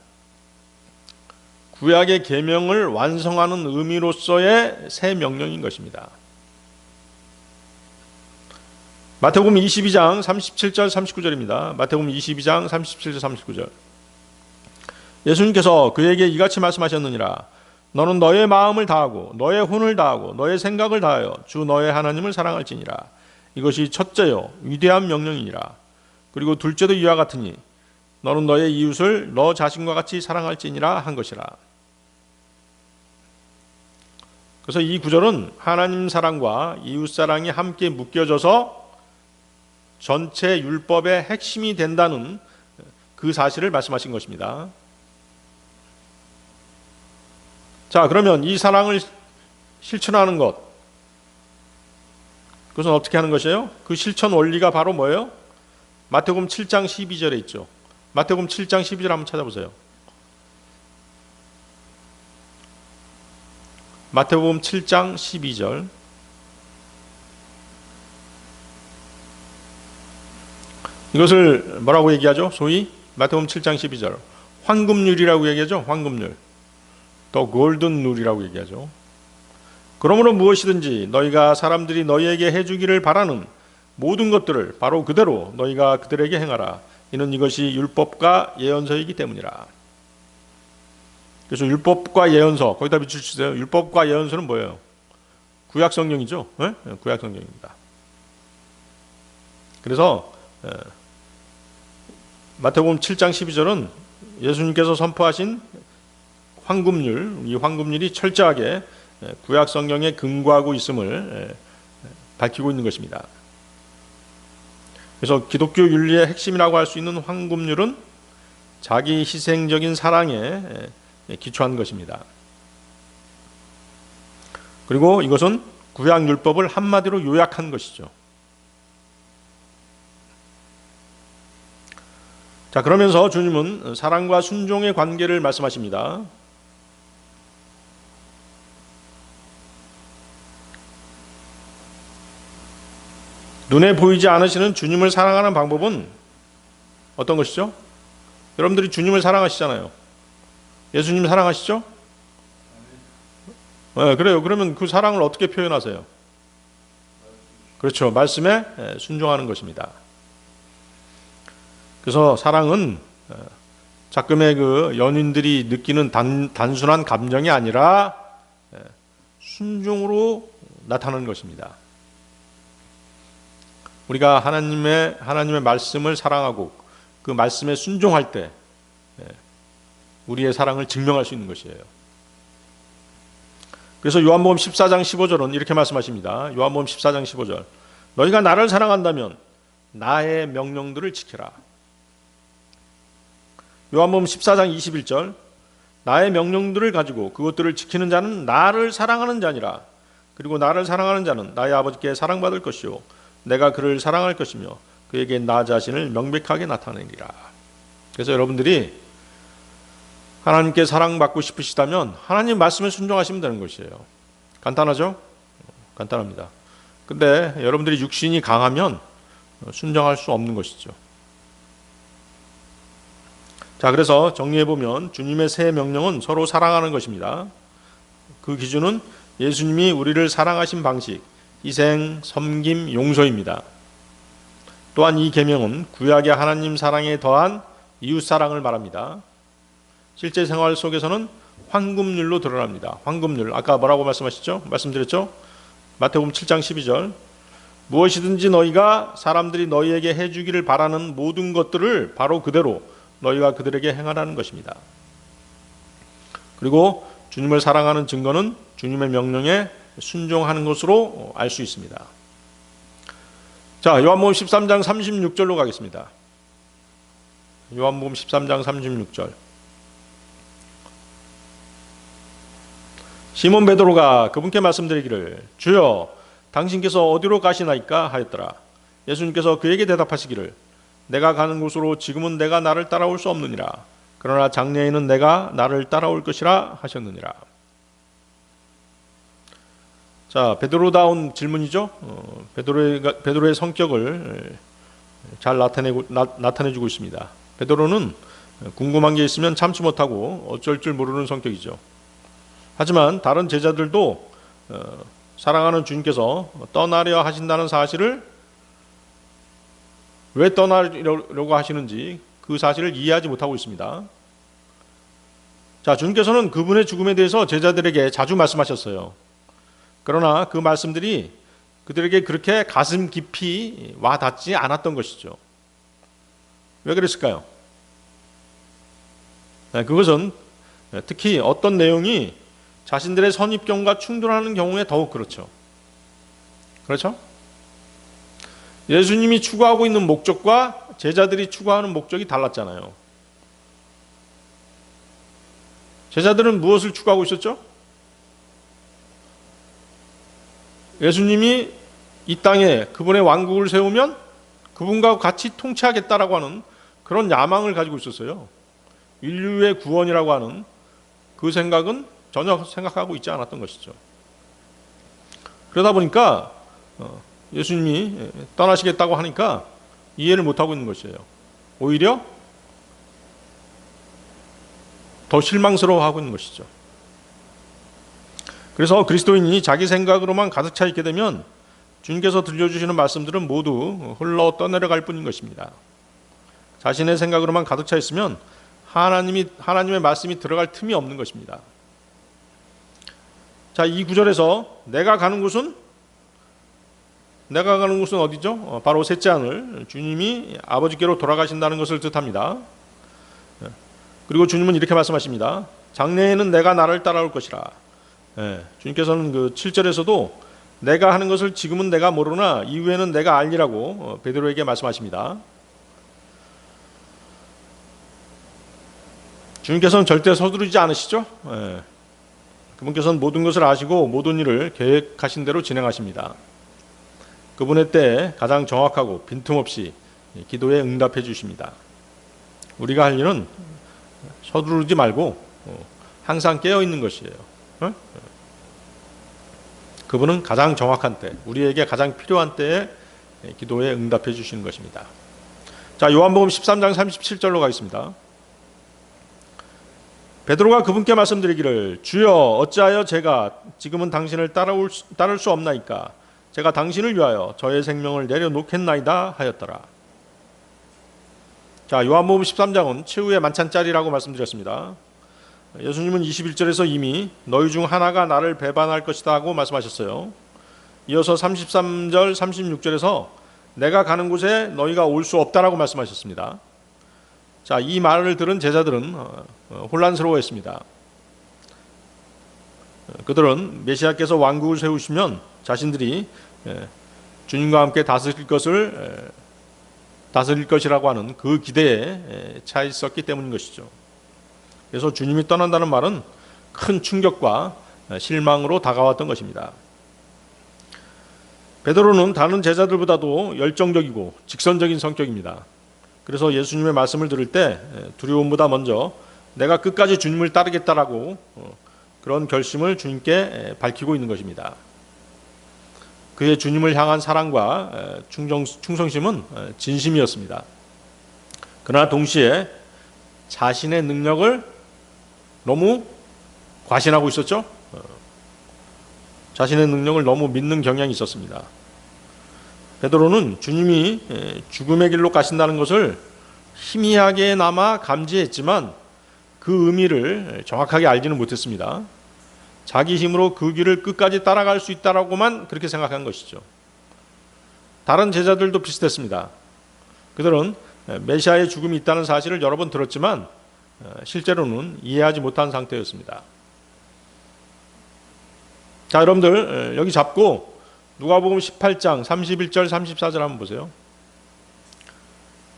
구약의 계명을 완성하는 의미로서의 새 명령인 것입니다. 마태복음 22장 37절 39절입니다. 마태복음 22장 37절 39절. 예수님께서 그에게 이같이 말씀하셨느니라. 너는 너의 마음을 다하고 너의 혼을 다하고 너의 생각을 다하여 주 너의 하나님을 사랑할지니라. 이것이 첫째요 위대한 명령이니라. 그리고 둘째도 이와 같으니 너는 너의 이웃을 너 자신과 같이 사랑할지니라 한 것이라. 그래서 이 구절은 하나님 사랑과 이웃 사랑이 함께 묶여져서 전체 율법의 핵심이 된다는 그 사실을 말씀하신 것입니다. 자, 그러면 이 사랑을 실천하는 것, 그것은 어떻게 하는 것이에요? 그 실천 원리가 바로 뭐예요? 마태복음 7장 12절에 있죠. 마태복음 7장 12절 한번 찾아보세요. 마태복음 7장 12절. 이것을 뭐라고 얘기하죠? 소위 마태복음 7장 12절 황금률이라고 얘기하죠. 황금률, 또 골든 룰이라고 얘기하죠. 그러므로 무엇이든지 너희가 사람들이 너희에게 해주기를 바라는 모든 것들을 바로 그대로 너희가 그들에게 행하라. 이는 이것이 율법과 예언서이기 때문이라. 그래서 율법과 예언서, 거기다 비추주세요. 율법과 예언서는 뭐예요? 구약 성경이죠. 네? 구약 성경입니다. 그래서 마태복음 7장 12절은 예수님께서 선포하신 황금률, 이 황금률이 철저하게 구약 성경에 근거하고 있음을 밝히고 있는 것입니다. 그래서 기독교 윤리의 핵심이라고 할 수 있는 황금률은 자기 희생적인 사랑에 기초한 것입니다. 그리고 이것은 구약 율법을 한마디로 요약한 것이죠. 자, 그러면서 주님은 사랑과 순종의 관계를 말씀하십니다. 눈에 보이지 않으시는 주님을 사랑하는 방법은 어떤 것이죠? 여러분들이 주님을 사랑하시잖아요. 예수님 사랑하시죠? 네, 그래요. 그러면 그 사랑을 어떻게 표현하세요? 그렇죠. 말씀에 순종하는 것입니다. 그래서 사랑은 가끔의 그 연인들이 느끼는 단순한 감정이 아니라 순종으로 나타나는 것입니다. 우리가 하나님의 말씀을 사랑하고 그 말씀에 순종할 때 우리의 사랑을 증명할 수 있는 것이에요. 그래서 요한복음 14장 15절은 이렇게 말씀하십니다. 요한복음 14장 15절. 너희가 나를 사랑한다면 나의 명령들을 지켜라. 요한복음 14장 21절. 나의 명령들을 가지고 그것들을 지키는 자는 나를 사랑하는 자니라. 그리고 나를 사랑하는 자는 나의 아버지께 사랑받을 것이요 내가 그를 사랑할 것이며 그에게 나 자신을 명백하게 나타내리라. 그래서 여러분들이 하나님께 사랑받고 싶으시다면 하나님 말씀에 순종하시면 되는 것이에요. 간단하죠? 간단합니다. 근데 여러분들이 육신이 강하면 순종할 수 없는 것이죠. 자, 그래서 정리해보면 주님의 새 명령은 서로 사랑하는 것입니다. 그 기준은 예수님이 우리를 사랑하신 방식, 희생, 섬김, 용서입니다. 또한 이 계명은 구약의 하나님 사랑에 더한 이웃 사랑을 말합니다. 실제 생활 속에서는 황금률로 드러납니다. 황금률, 아까 뭐라고 말씀드렸죠? 마태복음 7장 12절. 무엇이든지 너희가 사람들이 너희에게 해주기를 바라는 모든 것들을 바로 그대로 너희가 그들에게 행하라는 것입니다. 그리고 주님을 사랑하는 증거는 주님의 명령에 순종하는 것으로 알 수 있습니다. 자, 요한복음 13장 36절로 가겠습니다. 요한복음 13장 36절. 시몬 베드로가 그분께 말씀드리기를 주여 당신께서 어디로 가시나이까 하였더라. 예수님께서 그에게 대답하시기를 내가 가는 곳으로 지금은 내가 나를 따라올 수 없느니라. 그러나 장래에는 내가 나를 따라올 것이라 하셨느니라. 자, 베드로다운 질문이죠. 베드로의 성격을 잘 나타내주고 있습니다. 베드로는 궁금한 게 있으면 참지 못하고 어쩔 줄 모르는 성격이죠. 하지만 다른 제자들도 사랑하는 주님께서 떠나려 하신다는 사실을 왜 떠나려고 하시는지 그 사실을 이해하지 못하고 있습니다. 자, 주님께서는 그분의 죽음에 대해서 제자들에게 자주 말씀하셨어요. 그러나 그 말씀들이 그들에게 그렇게 가슴 깊이 와 닿지 않았던 것이죠. 왜 그랬을까요? 그것은 특히 어떤 내용이 자신들의 선입견과 충돌하는 경우에 더욱 그렇죠. 그렇죠? 예수님이 추구하고 있는 목적과 제자들이 추구하는 목적이 달랐잖아요. 제자들은 무엇을 추구하고 있었죠? 예수님이 이 땅에 그분의 왕국을 세우면 그분과 같이 통치하겠다라고 하는 그런 야망을 가지고 있었어요. 인류의 구원이라고 하는 그 생각은 전혀 생각하고 있지 않았던 것이죠. 그러다 보니까 예수님이 떠나시겠다고 하니까 이해를 못하고 있는 것이에요. 오히려 더 실망스러워하고 있는 것이죠. 그래서 그리스도인이 자기 생각으로만 가득 차 있게 되면 주님께서 들려주시는 말씀들은 모두 흘러 떠내려갈 뿐인 것입니다. 자신의 생각으로만 가득 차 있으면 하나님의 말씀이 들어갈 틈이 없는 것입니다. 자, 이 구절에서 내가 가는 곳은 어디죠? 바로 셋째 하늘, 주님이 아버지께로 돌아가신다는 것을 뜻합니다. 그리고 주님은 이렇게 말씀하십니다. 장래에는 내가 나를 따라올 것이라. 주님께서는 그 7절에서도 내가 하는 것을 지금은 내가 모르나 이후에는 내가 알리라고 베드로에게 말씀하십니다. 주님께서는 절대 서두르지 않으시죠? 그분께서는 모든 것을 아시고 모든 일을 계획하신 대로 진행하십니다. 그분의 때에 가장 정확하고 빈틈없이 기도에 응답해 주십니다. 우리가 할 일은 서두르지 말고 항상 깨어 있는 것이에요. 그분은 가장 정확한 때, 우리에게 가장 필요한 때에 기도에 응답해 주시는 것입니다. 자, 요한복음 13장 37절로 가겠습니다. 베드로가 그분께 말씀드리기를 주여 어찌하여 제가 지금은 당신을 따를 수 없나이까 제가 당신을 위하여 저의 생명을 내려놓겠나이다 하였더라. 자, 요한복음 13장은 최후의 만찬자리라고 말씀드렸습니다. 예수님은 21절에서 이미 너희 중 하나가 나를 배반할 것이다 하고 말씀하셨어요. 이어서 33절 36절에서 내가 가는 곳에 너희가 올 수 없다라고 말씀하셨습니다. 자, 이 말을 들은 제자들은 혼란스러워했습니다. 그들은 메시아께서 왕국을 세우시면 자신들이 주님과 함께 다스릴 것이라고 하는 그 기대에 차 있었기 때문인 것이죠. 그래서 주님이 떠난다는 말은 큰 충격과 실망으로 다가왔던 것입니다. 베드로는 다른 제자들보다도 열정적이고 직선적인 성격입니다. 그래서 예수님의 말씀을 들을 때 두려움보다 먼저 내가 끝까지 주님을 따르겠다라고 그런 결심을 주님께 밝히고 있는 것입니다. 그의 주님을 향한 사랑과 충성심은 진심이었습니다. 그러나 동시에 자신의 능력을 너무 과신하고 있었죠. 자신의 능력을 너무 믿는 경향이 있었습니다. 베드로는 주님이 죽음의 길로 가신다는 것을 희미하게나마 감지했지만 그 의미를 정확하게 알지는 못했습니다. 자기 힘으로 그 길을 끝까지 따라갈 수 있다라고만 그렇게 생각한 것이죠. 다른 제자들도 비슷했습니다. 그들은 메시아의 죽음이 있다는 사실을 여러 번 들었지만 실제로는 이해하지 못한 상태였습니다. 자, 여러분들 여기 잡고 누가복음 18장 31절 34절 한번 보세요.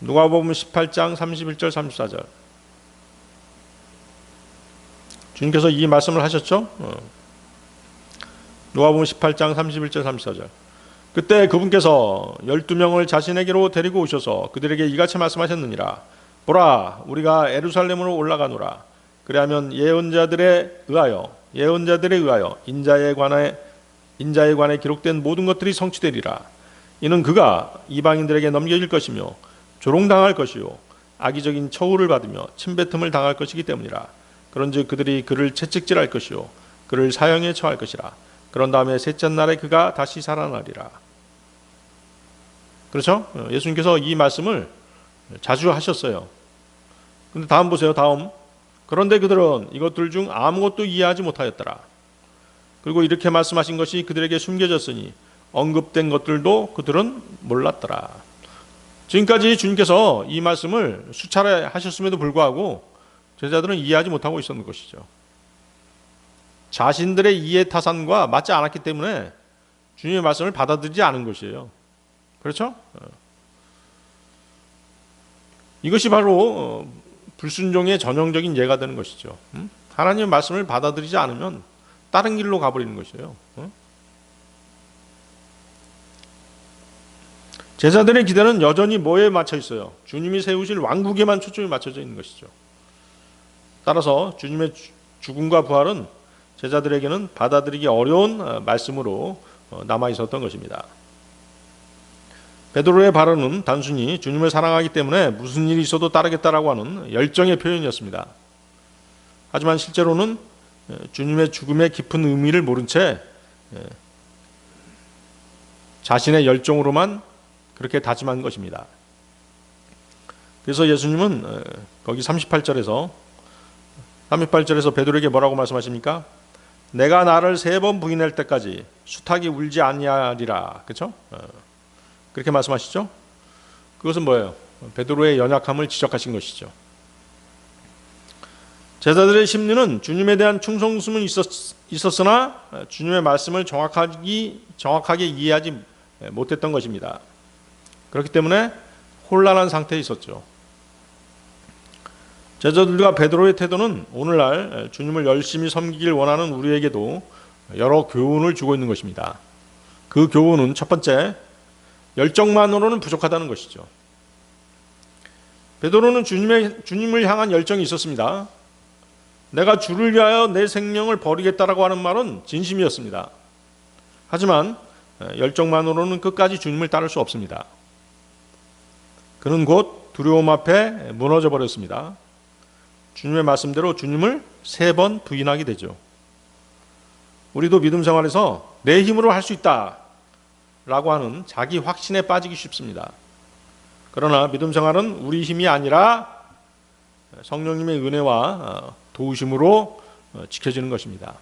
누가복음 18장 31절 34절. 주님께서 이 말씀을 하셨죠? 누가복음 18장 31절 34절. 그때 그분께서 12명을 자신에게로 데리고 오셔서 그들에게 이같이 말씀하셨느니라. 보라, 우리가 예루살렘으로 올라가노라. 그리하면 예언자들에 의하여 인자에 관해 기록된 모든 것들이 성취되리라. 이는 그가 이방인들에게 넘겨질 것이며 조롱당할 것이요 악의적인 처우를 받으며 침뱉음을 당할 것이기 때문이라. 그런즉 그들이 그를 채찍질할 것이요 그를 사형에 처할 것이라. 그런 다음에 셋째 날에 그가 다시 살아나리라. 그렇죠? 예수님께서 이 말씀을 자주 하셨어요. 근데 다음 보세요. 다음. 그런데 그들은 이것들 중 아무것도 이해하지 못하였더라. 그리고 이렇게 말씀하신 것이 그들에게 숨겨졌으니 언급된 것들도 그들은 몰랐더라. 지금까지 주님께서 이 말씀을 수차례 하셨음에도 불구하고 제자들은 이해하지 못하고 있었는 것이죠. 자신들의 이해 타산과 맞지 않았기 때문에 주님의 말씀을 받아들이지 않은 것이에요. 그렇죠? 이것이 바로 불순종의 전형적인 예가 되는 것이죠. 하나님의 말씀을 받아들이지 않으면 다른 길로 가버리는 것이에요. 제자들의 기대는 여전히 뭐에 맞춰 있어요? 주님이 세우실 왕국에만 초점이 맞춰져 있는 것이죠. 따라서 주님의 죽음과 부활은 제자들에게는 받아들이기 어려운 말씀으로 남아 있었던 것입니다. 베드로의 발언은 단순히 주님을 사랑하기 때문에 무슨 일이 있어도 따르겠다라고 하는 열정의 표현이었습니다. 하지만 실제로는 주님의 죽음의 깊은 의미를 모른 채 자신의 열정으로만 그렇게 다짐한 것입니다. 그래서 예수님은 거기 38절에서 베드로에게 뭐라고 말씀하십니까? 내가 나를 3번 부인할 때까지 수탉이 울지 아니하리라. 그렇죠? 그렇게 말씀하시죠? 그것은 뭐예요? 베드로의 연약함을 지적하신 것이죠. 제자들의 심리는 주님에 대한 충성심은 있었으나 주님의 말씀을 정확하게 이해하지 못했던 것입니다. 그렇기 때문에 혼란한 상태에 있었죠. 제자들과 베드로의 태도는 오늘날 주님을 열심히 섬기길 원하는 우리에게도 여러 교훈을 주고 있는 것입니다. 그 교훈은 첫 번째, 열정만으로는 부족하다는 것이죠. 베드로는 주님을 향한 열정이 있었습니다. 내가 주를 위하여 내 생명을 버리겠다라고 하는 말은 진심이었습니다. 하지만 열정만으로는 끝까지 주님을 따를 수 없습니다. 그는 곧 두려움 앞에 무너져 버렸습니다. 주님의 말씀대로 주님을 3번 부인하게 되죠. 우리도 믿음 생활에서 내 힘으로 할 수 있다 라고 하는 자기 확신에 빠지기 쉽습니다. 그러나 믿음 생활은 우리 힘이 아니라 성령님의 은혜와 도우심으로 지켜지는 것입니다.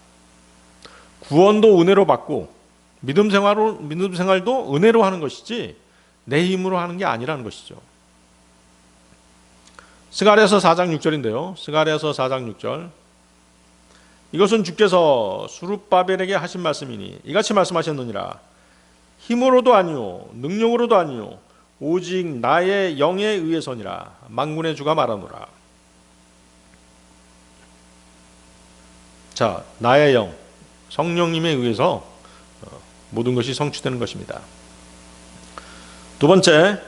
구원도 은혜로 받고 믿음 생활도 은혜로 하는 것이지 내 힘으로 하는 게 아니라는 것이죠. 스가랴서 4장 6절인데요. 스가랴서 4장 6절. 이것은 주께서 스룹바벨에게 하신 말씀이니 이같이 말씀하셨느니라. 힘으로도 아니요 능력으로도 아니요 오직 나의 영에 의해서니라. 만군의 주가 말하노라. 자, 나의 영, 성령님에 의해서 모든 것이 성취되는 것입니다. 두 번째,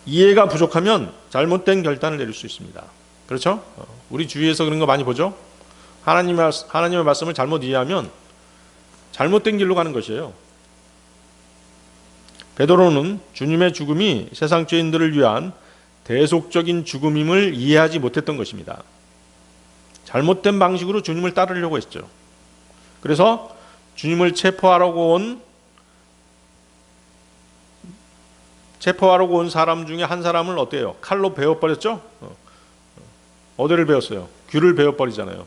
이해가 부족하면 잘못된 결단을 내릴 수 있습니다. 그렇죠? 우리 주위에서 그런 거 많이 보죠? 하나님의 말씀을 잘못 이해하면 잘못된 길로 가는 것이에요. 베드로는 주님의 죽음이 세상 죄인들을 위한 대속적인 죽음임을 이해하지 못했던 것입니다. 잘못된 방식으로 주님을 따르려고 했죠. 그래서 주님을 체포하러 온 사람 중에 한 사람을 어때요? 칼로 베어버렸죠? 어디를 베었어요? 귀를 베어버리잖아요.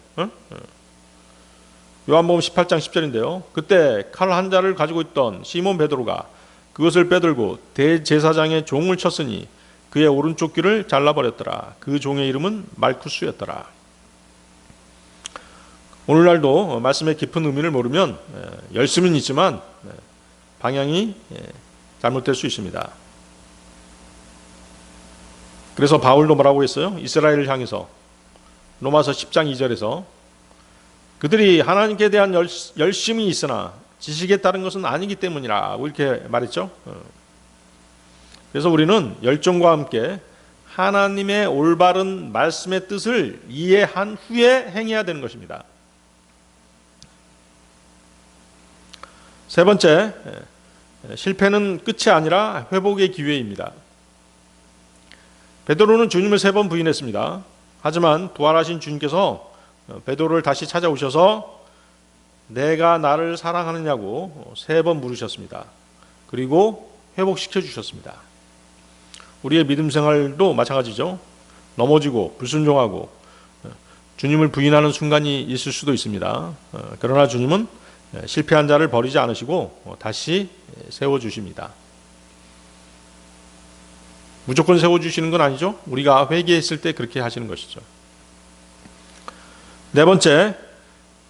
요한복음 18장 10절인데요. 그때 칼 한 자를 가지고 있던 시몬 베드로가 그것을 빼들고 대제사장의 종을 쳤으니 그의 오른쪽 귀를 잘라버렸더라. 그 종의 이름은 말쿠스였더라. 오늘날도 말씀의 깊은 의미를 모르면 열심은 있지만 방향이 잘못될 수 있습니다. 그래서 바울도 뭐라고 했어요? 이스라엘을 향해서 로마서 10장 2절에서 그들이 하나님께 대한 열심이 있으나 지식에 따른 것은 아니기 때문이라 이렇게 말했죠. 그래서 우리는 열정과 함께 하나님의 올바른 말씀의 뜻을 이해한 후에 행해야 되는 것입니다. 세 번째, 실패는 끝이 아니라 회복의 기회입니다. 베드로는 주님을 3번 부인했습니다. 하지만 부활하신 주님께서 베드로를 다시 찾아오셔서 내가 나를 사랑하느냐고 3번 물으셨습니다. 그리고 회복시켜 주셨습니다. 우리의 믿음 생활도 마찬가지죠. 넘어지고 불순종하고 주님을 부인하는 순간이 있을 수도 있습니다. 그러나 주님은 실패한 자를 버리지 않으시고 다시 세워주십니다. 무조건 세워주시는 건 아니죠. 우리가 회개했을 때 그렇게 하시는 것이죠. 네 번째,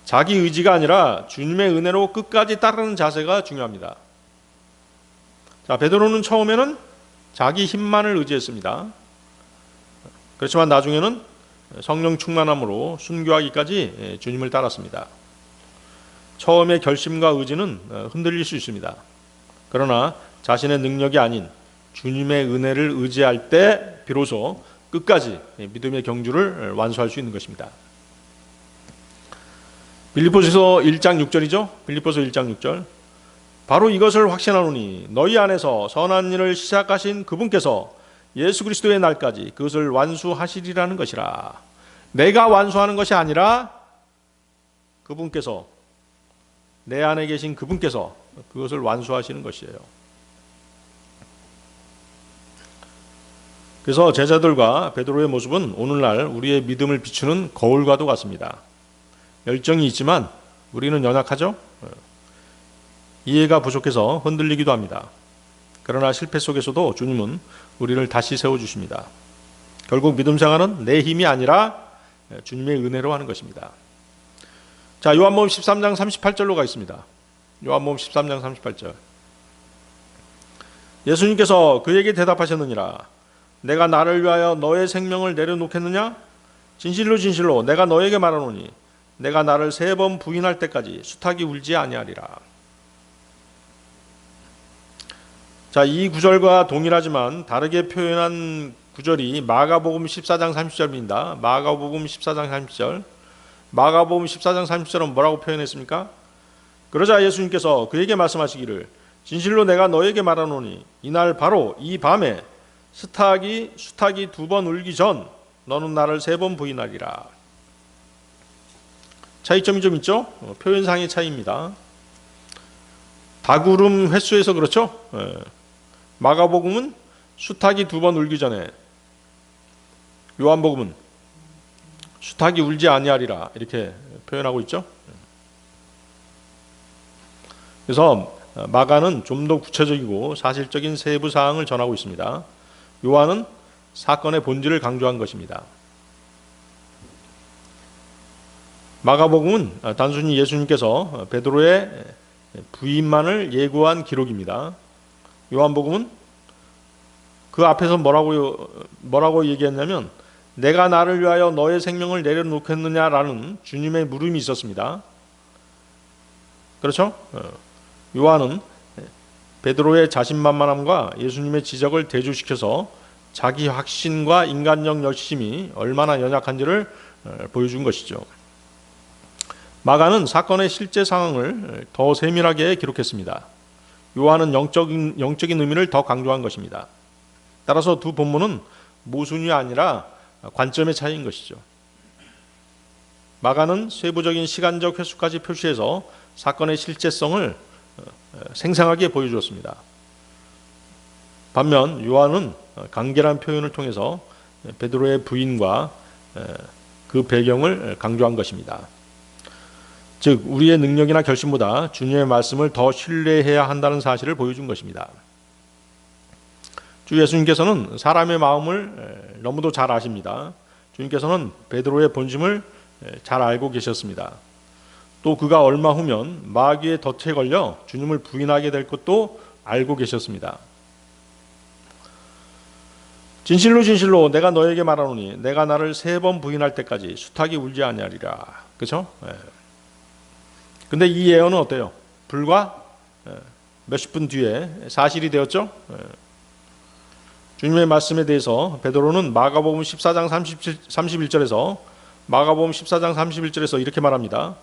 자기 의지가 아니라 주님의 은혜로 끝까지 따르는 자세가 중요합니다. 자, 베드로는 처음에는 자기 힘만을 의지했습니다. 그렇지만 나중에는 성령 충만함으로 순교하기까지 주님을 따랐습니다. 처음의 결심과 의지는 흔들릴 수 있습니다. 그러나 자신의 능력이 아닌 주님의 은혜를 의지할 때 비로소 끝까지 믿음의 경주를 완수할 수 있는 것입니다. 빌립보서 1장 6절이죠. 빌립보서 1장 6절. 바로 이것을 확신하노니 너희 안에서 선한 일을 시작하신 그분께서 예수 그리스도의 날까지 그것을 완수하시리라는 것이라. 내가 완수하는 것이 아니라 그분께서, 내 안에 계신 그분께서 그것을 완수하시는 것이에요. 그래서 제자들과 베드로의 모습은 오늘날 우리의 믿음을 비추는 거울과도 같습니다. 열정이 있지만 우리는 연약하죠. 이해가 부족해서 흔들리기도 합니다. 그러나 실패 속에서도 주님은 우리를 다시 세워주십니다. 결국 믿음 생활은 내 힘이 아니라 주님의 은혜로 하는 것입니다. 자, 요한복음 13장 38절로 가겠습니다. 요한복음 13장 38절. 예수님께서 그에게 대답하셨느니라. 내가 나를 위하여 너의 생명을 내려놓겠느냐? 진실로 진실로 내가 너에게 말하노니 내가 나를 3번 부인할 때까지 수탉이 울지 아니하리라. 자, 이 구절과 동일하지만 다르게 표현한 구절이 마가복음 14장 30절입니다. 마가복음 14장 30절. 마가복음 14장 30절은 뭐라고 표현했습니까? 그러자 예수님께서 그에게 말씀하시기를 진실로 내가 너에게 말하노니 이날 바로 이 밤에 수탉이 2번 울기 전 너는 나를 3번 부인하리라. 차이점이 좀 있죠? 표현상의 차이입니다. 닭울음 횟수에서 그렇죠? 마가복음은 수탉이 2번 울기 전에, 요한복음은 수탉이 울지 아니하리라 이렇게 표현하고 있죠. 그래서 마가는 좀 더 구체적이고 사실적인 세부 사항을 전하고 있습니다. 요한은 사건의 본질을 강조한 것입니다. 마가복음은 단순히 예수님께서 베드로의 부인만을 예고한 기록입니다. 요한복음은 그 앞에서 뭐라고 얘기했냐면 내가 나를 위하여 너의 생명을 내려놓겠느냐라는 주님의 물음이 있었습니다. 그렇죠? 요한은 베드로의 자신만만함과 예수님의 지적을 대조시켜서 자기 확신과 인간적 열심이 얼마나 연약한지를 보여준 것이죠. 마가는 사건의 실제 상황을 더 세밀하게 기록했습니다. 요한은 영적인 의미를 더 강조한 것입니다. 따라서 두 본문은 모순이 아니라 관점의 차이인 것이죠. 마가는 세부적인 시간적 횟수까지 표시해서 사건의 실제성을 생생하게 보여주었습니다. 반면 요한은 간결한 표현을 통해서 베드로의 부인과 그 배경을 강조한 것입니다. 즉 우리의 능력이나 결심보다 주님의 말씀을 더 신뢰해야 한다는 사실을 보여준 것입니다. 주 예수님께서는 사람의 마음을 너무도 잘 아십니다. 주님께서는 베드로의 본심을 잘 알고 계셨습니다. 또 그가 얼마 후면 마귀의 덫에 걸려 주님을 부인하게 될 것도 알고 계셨습니다. 진실로 진실로 내가 너에게 말하노니 내가 나를 3번 부인할 때까지 수탉이 울지 아니하리라. 그렇죠? 근데 이 예언은 어때요? 불과 몇십 분 뒤에 사실이 되었죠? 주님의 말씀에 대해서 베드로는 마가복음 14장 31절에서 마가복음 14장 31절에서 이렇게 말합니다.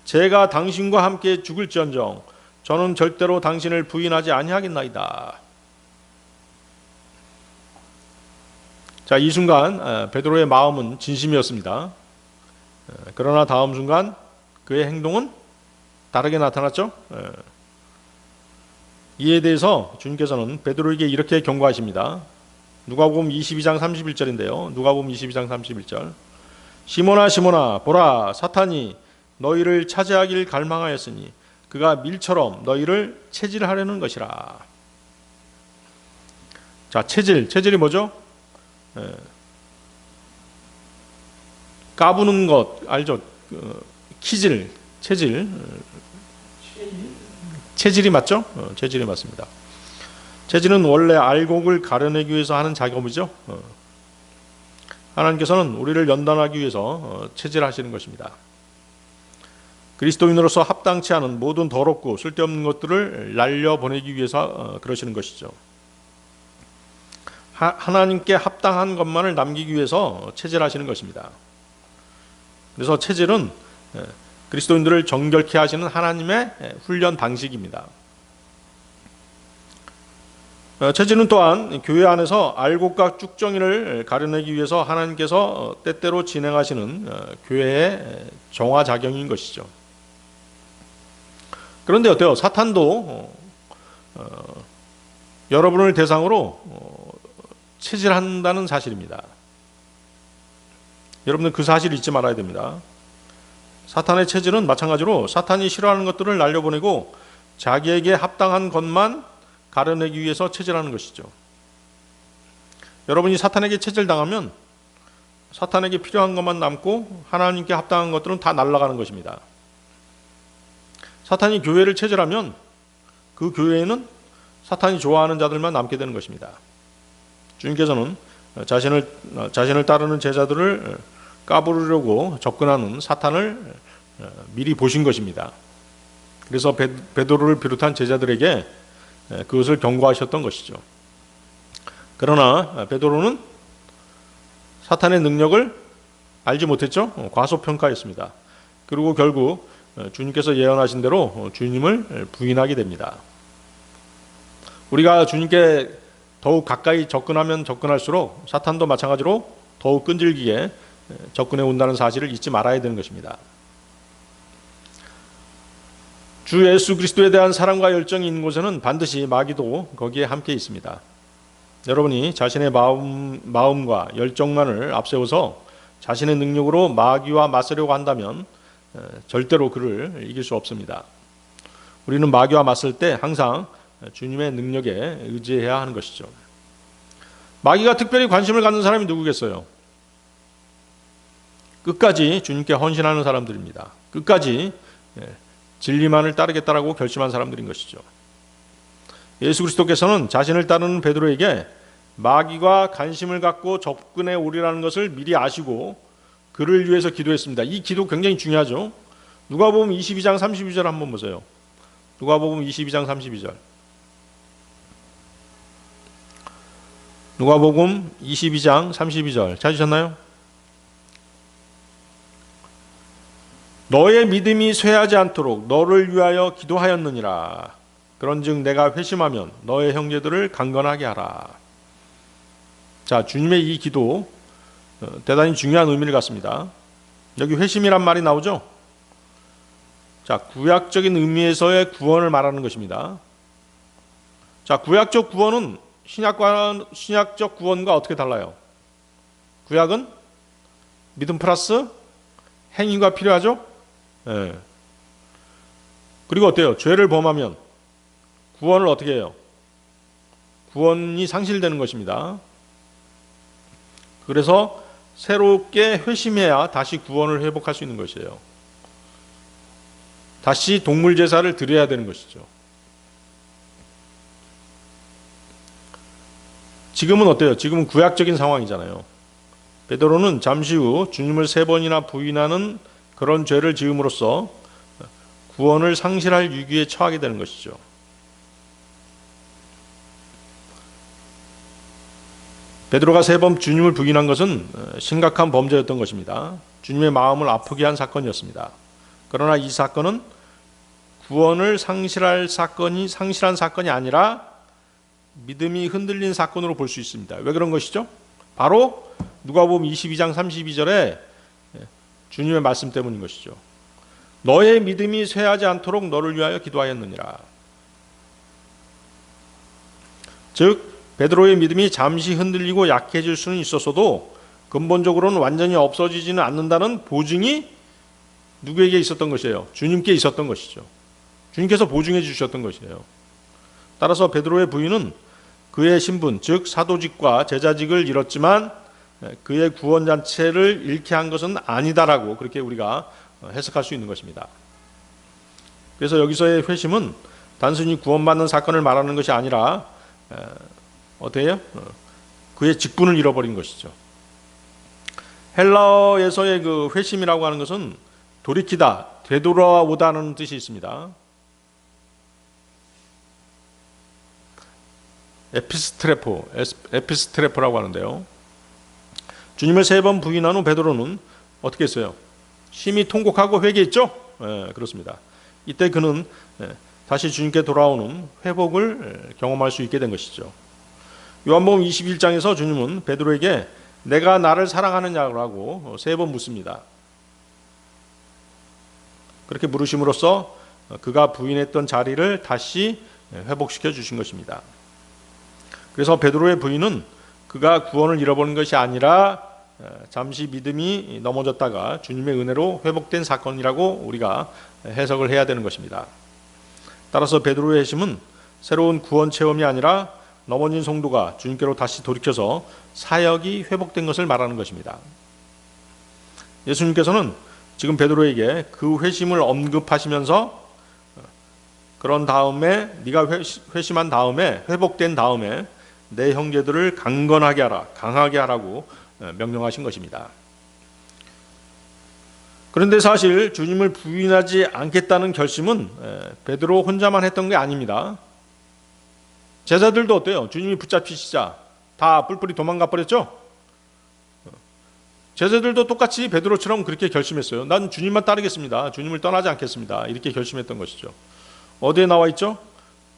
제가 당신과 함께 죽을지언정 저는 절대로 당신을 부인하지 아니하겠나이다. 자, 이 순간 베드로의 마음은 진심이었습니다. 그러나 다음 순간 그의 행동은 다르게 나타났죠. 이에 대해서 주님께서는 베드로에게 이렇게 경고하십니다. 누가복음 22장 31절인데요. 누가복음 22장 31절. 시몬아 시몬아 보라 사탄이 너희를 차지하길 갈망하였으니 그가 밀처럼 너희를 체질하려는 것이라. 자, 체질이 뭐죠? 까부는 것 알죠? 체질이 맞죠? 체질이 맞습니다. 체질은 원래 알곡을 가려내기 위해서 하는 작업이죠. 하나님께서는 우리를 연단하기 위해서 체질하시는 것입니다. 그리스도인으로서 합당치 않은 모든 더럽고 쓸데없는 것들을 날려보내기 위해서 그러시는 것이죠. 하나님께 합당한 것만을 남기기 위해서 체질하시는 것입니다. 그래서 체질은 그리스도인들을 정결케 하시는 하나님의 훈련 방식입니다. 체질은 또한 교회 안에서 알곡과 쭉정이를 가려내기 위해서 하나님께서 때때로 진행하시는 교회의 정화작용인 것이죠. 그런데 어때요? 사탄도 여러분을 대상으로 체질한다는 사실입니다. 여러분들 그 사실 잊지 말아야 됩니다. 사탄의 체질은 마찬가지로 사탄이 싫어하는 것들을 날려보내고 자기에게 합당한 것만 가려내기 위해서 체질하는 것이죠. 여러분이 사탄에게 체질당하면 사탄에게 필요한 것만 남고 하나님께 합당한 것들은 다 날아가는 것입니다. 사탄이 교회를 체질하면 그 교회에는 사탄이 좋아하는 자들만 남게 되는 것입니다. 주님께서는 자신을 따르는 제자들을 까부르려고 접근하는 사탄을 미리 보신 것입니다. 그래서 베드로를 비롯한 제자들에게 그것을 경고하셨던 것이죠. 그러나 베드로는 사탄의 능력을 알지 못했죠. 과소평가했습니다. 그리고 결국 주님께서 예언하신 대로 주님을 부인하게 됩니다. 우리가 주님께 더욱 가까이 접근하면 접근할수록 사탄도 마찬가지로 더욱 끈질기게 접근해 온다는 사실을 잊지 말아야 되는 것입니다. 주 예수 그리스도에 대한 사랑과 열정이 있는 곳에는 반드시 마귀도 거기에 함께 있습니다. 여러분이 자신의 마음과 열정만을 앞세워서 자신의 능력으로 마귀와 맞서려고 한다면 절대로 그를 이길 수 없습니다. 우리는 마귀와 맞설 때 항상 주님의 능력에 의지해야 하는 것이죠. 마귀가 특별히 관심을 갖는 사람이 누구겠어요? 끝까지 주님께 헌신하는 사람들입니다. 끝까지 진리만을 따르겠다라고 결심한 사람들인 것이죠. 예수 그리스도께서는 자신을 따르는 베드로에게 마귀가 관심을 갖고 접근해 오리라는 것을 미리 아시고 그를 위해서 기도했습니다. 이 기도 굉장히 중요하죠. 누가복음 22장 32절 한번 보세요. 누가복음 22장 32절. 누가복음 22장 32절 찾으셨나요? 너의 믿음이 쇠하지 않도록 너를 위하여 기도하였느니라. 그런즉 내가 회심하면 너의 형제들을 강건하게 하라. 자, 주님의 이 기도 대단히 중요한 의미를 갖습니다. 여기 회심이란 말이 나오죠. 자, 구약적인 의미에서의 구원을 말하는 것입니다. 자, 구약적 구원은 신약적 구원과 어떻게 달라요? 구약은 믿음 플러스 행위가 필요하죠. 네. 그리고 어때요? 죄를 범하면 구원을 어떻게 해요? 구원이 상실되는 것입니다. 그래서 새롭게 회심해야 다시 구원을 회복할 수 있는 것이에요. 다시 동물 제사를 드려야 되는 것이죠. 지금은 어때요? 지금은 구약적인 상황이잖아요. 베드로는 잠시 후 주님을 3번이나 부인하는 그런 죄를 지음으로써 구원을 상실할 위기에 처하게 되는 것이죠. 베드로가 3번 주님을 부인한 것은 심각한 범죄였던 것입니다. 주님의 마음을 아프게 한 사건이었습니다. 그러나 이 사건은 구원을 상실한 사건이 아니라 믿음이 흔들린 사건으로 볼 수 있습니다. 왜 그런 것이죠? 바로 누가복음 22장 32절에 주님의 말씀 때문인 것이죠. 너의 믿음이 쇠하지 않도록 너를 위하여 기도하였느니라. 즉 베드로의 믿음이 잠시 흔들리고 약해질 수는 있었어도 근본적으로는 완전히 없어지지는 않는다는 보증이 누구에게 있었던 것이에요? 주님께 있었던 것이죠. 주님께서 보증해 주셨던 것이에요. 따라서 베드로의 부인은 그의 신분, 즉 사도직과 제자직을 잃었지만 그의 구원 자체를 잃게 한 것은 아니다라고 그렇게 우리가 해석할 수 있는 것입니다. 그래서 여기서의 회심은 단순히 구원받는 사건을 말하는 것이 아니라 어떻게 해요? 그의 직분을 잃어버린 것이죠. 헬라어에서의 그 회심이라고 하는 것은 돌이키다, 되돌아오다는 뜻이 있습니다. 에피스트레포라고 하는데요. 주님을 3번 부인한 후 베드로는 어떻게 했어요? 심히 통곡하고 회개했죠? 그렇습니다. 이때 그는 다시 주님께 돌아오는 회복을 경험할 수 있게 된 것이죠. 요한복음 21장에서 주님은 베드로에게 내가 나를 사랑하느냐고 3번 묻습니다. 그렇게 물으심으로써 그가 부인했던 자리를 다시 회복시켜 주신 것입니다. 그래서 베드로의 부인은 그가 구원을 잃어버린 것이 아니라 잠시 믿음이 넘어졌다가 주님의 은혜로 회복된 사건이라고 우리가 해석을 해야 되는 것입니다. 따라서 베드로의 회심은 새로운 구원 체험이 아니라 넘어진 성도가 주님께로 다시 돌이켜서 사역이 회복된 것을 말하는 것입니다. 예수님께서는 지금 베드로에게 그 회심을 언급하시면서 그런 다음에 네가 회심한 다음에 회복된 다음에 내 형제들을 강건하게 하라, 강하게 하라고 명령하신 것입니다. 그런데 사실 주님을 부인하지 않겠다는 결심은 베드로 혼자만 했던 게 아닙니다. 제자들도 어때요? 주님이 붙잡히시자 다 뿔뿔이 도망가 버렸죠? 제자들도 똑같이 베드로처럼 그렇게 결심했어요. 난 주님만 따르겠습니다. 주님을 떠나지 않겠습니다. 이렇게 결심했던 것이죠. 어디에 나와 있죠?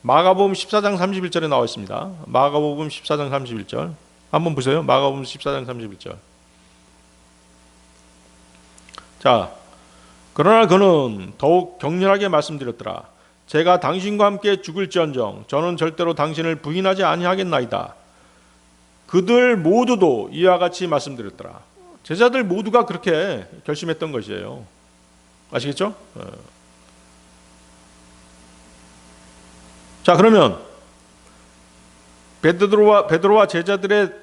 마가복음 14장 31절에 나와 있습니다. 마가복음 14장 31절 한번 보세요. 마가복음 14장 31절. 자, 그러나 그는 더욱 격렬하게 말씀드렸더라. 제가 당신과 함께 죽을지언정 저는 절대로 당신을 부인하지 아니하겠나이다. 그들 모두도 이와 같이 말씀드렸더라. 제자들 모두가 그렇게 결심했던 것이에요. 아시겠죠? 자, 그러면 베드로와 제자들의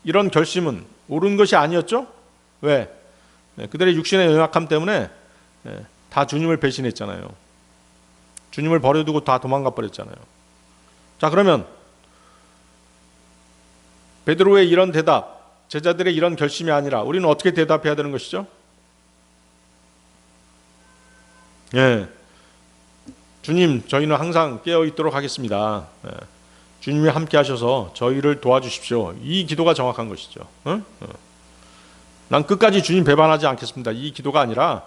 이런 결심은 옳은 것이 아니었죠? 왜? 그들의 육신의 연약함 때문에 다 주님을 배신했잖아요. 주님을 버려두고 다 도망가 버렸잖아요. 자, 그러면 베드로의 이런 대답, 제자들의 이런 결심이 아니라 우리는 어떻게 대답해야 되는 것이죠? 주님, 저희는 항상 깨어 있도록 하겠습니다. 주님이 함께 하셔서 저희를 도와주십시오. 이 기도가 정확한 것이죠. 난 끝까지 주님 배반하지 않겠습니다. 이 기도가 아니라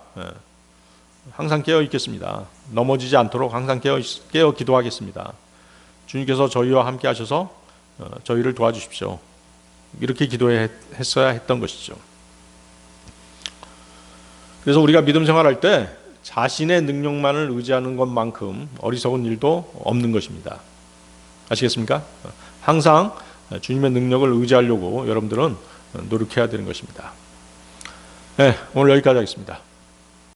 항상 깨어 있겠습니다. 넘어지지 않도록 항상 깨어 기도하겠습니다. 주님께서 저희와 함께 하셔서 저희를 도와주십시오. 이렇게 기도했어야 했던 것이죠. 그래서 우리가 믿음 생활할 때 자신의 능력만을 의지하는 것만큼 어리석은 일도 없는 것입니다. 아시겠습니까? 항상 주님의 능력을 의지하려고 여러분들은 노력해야 되는 것입니다. 네, 오늘 여기까지 하겠습니다.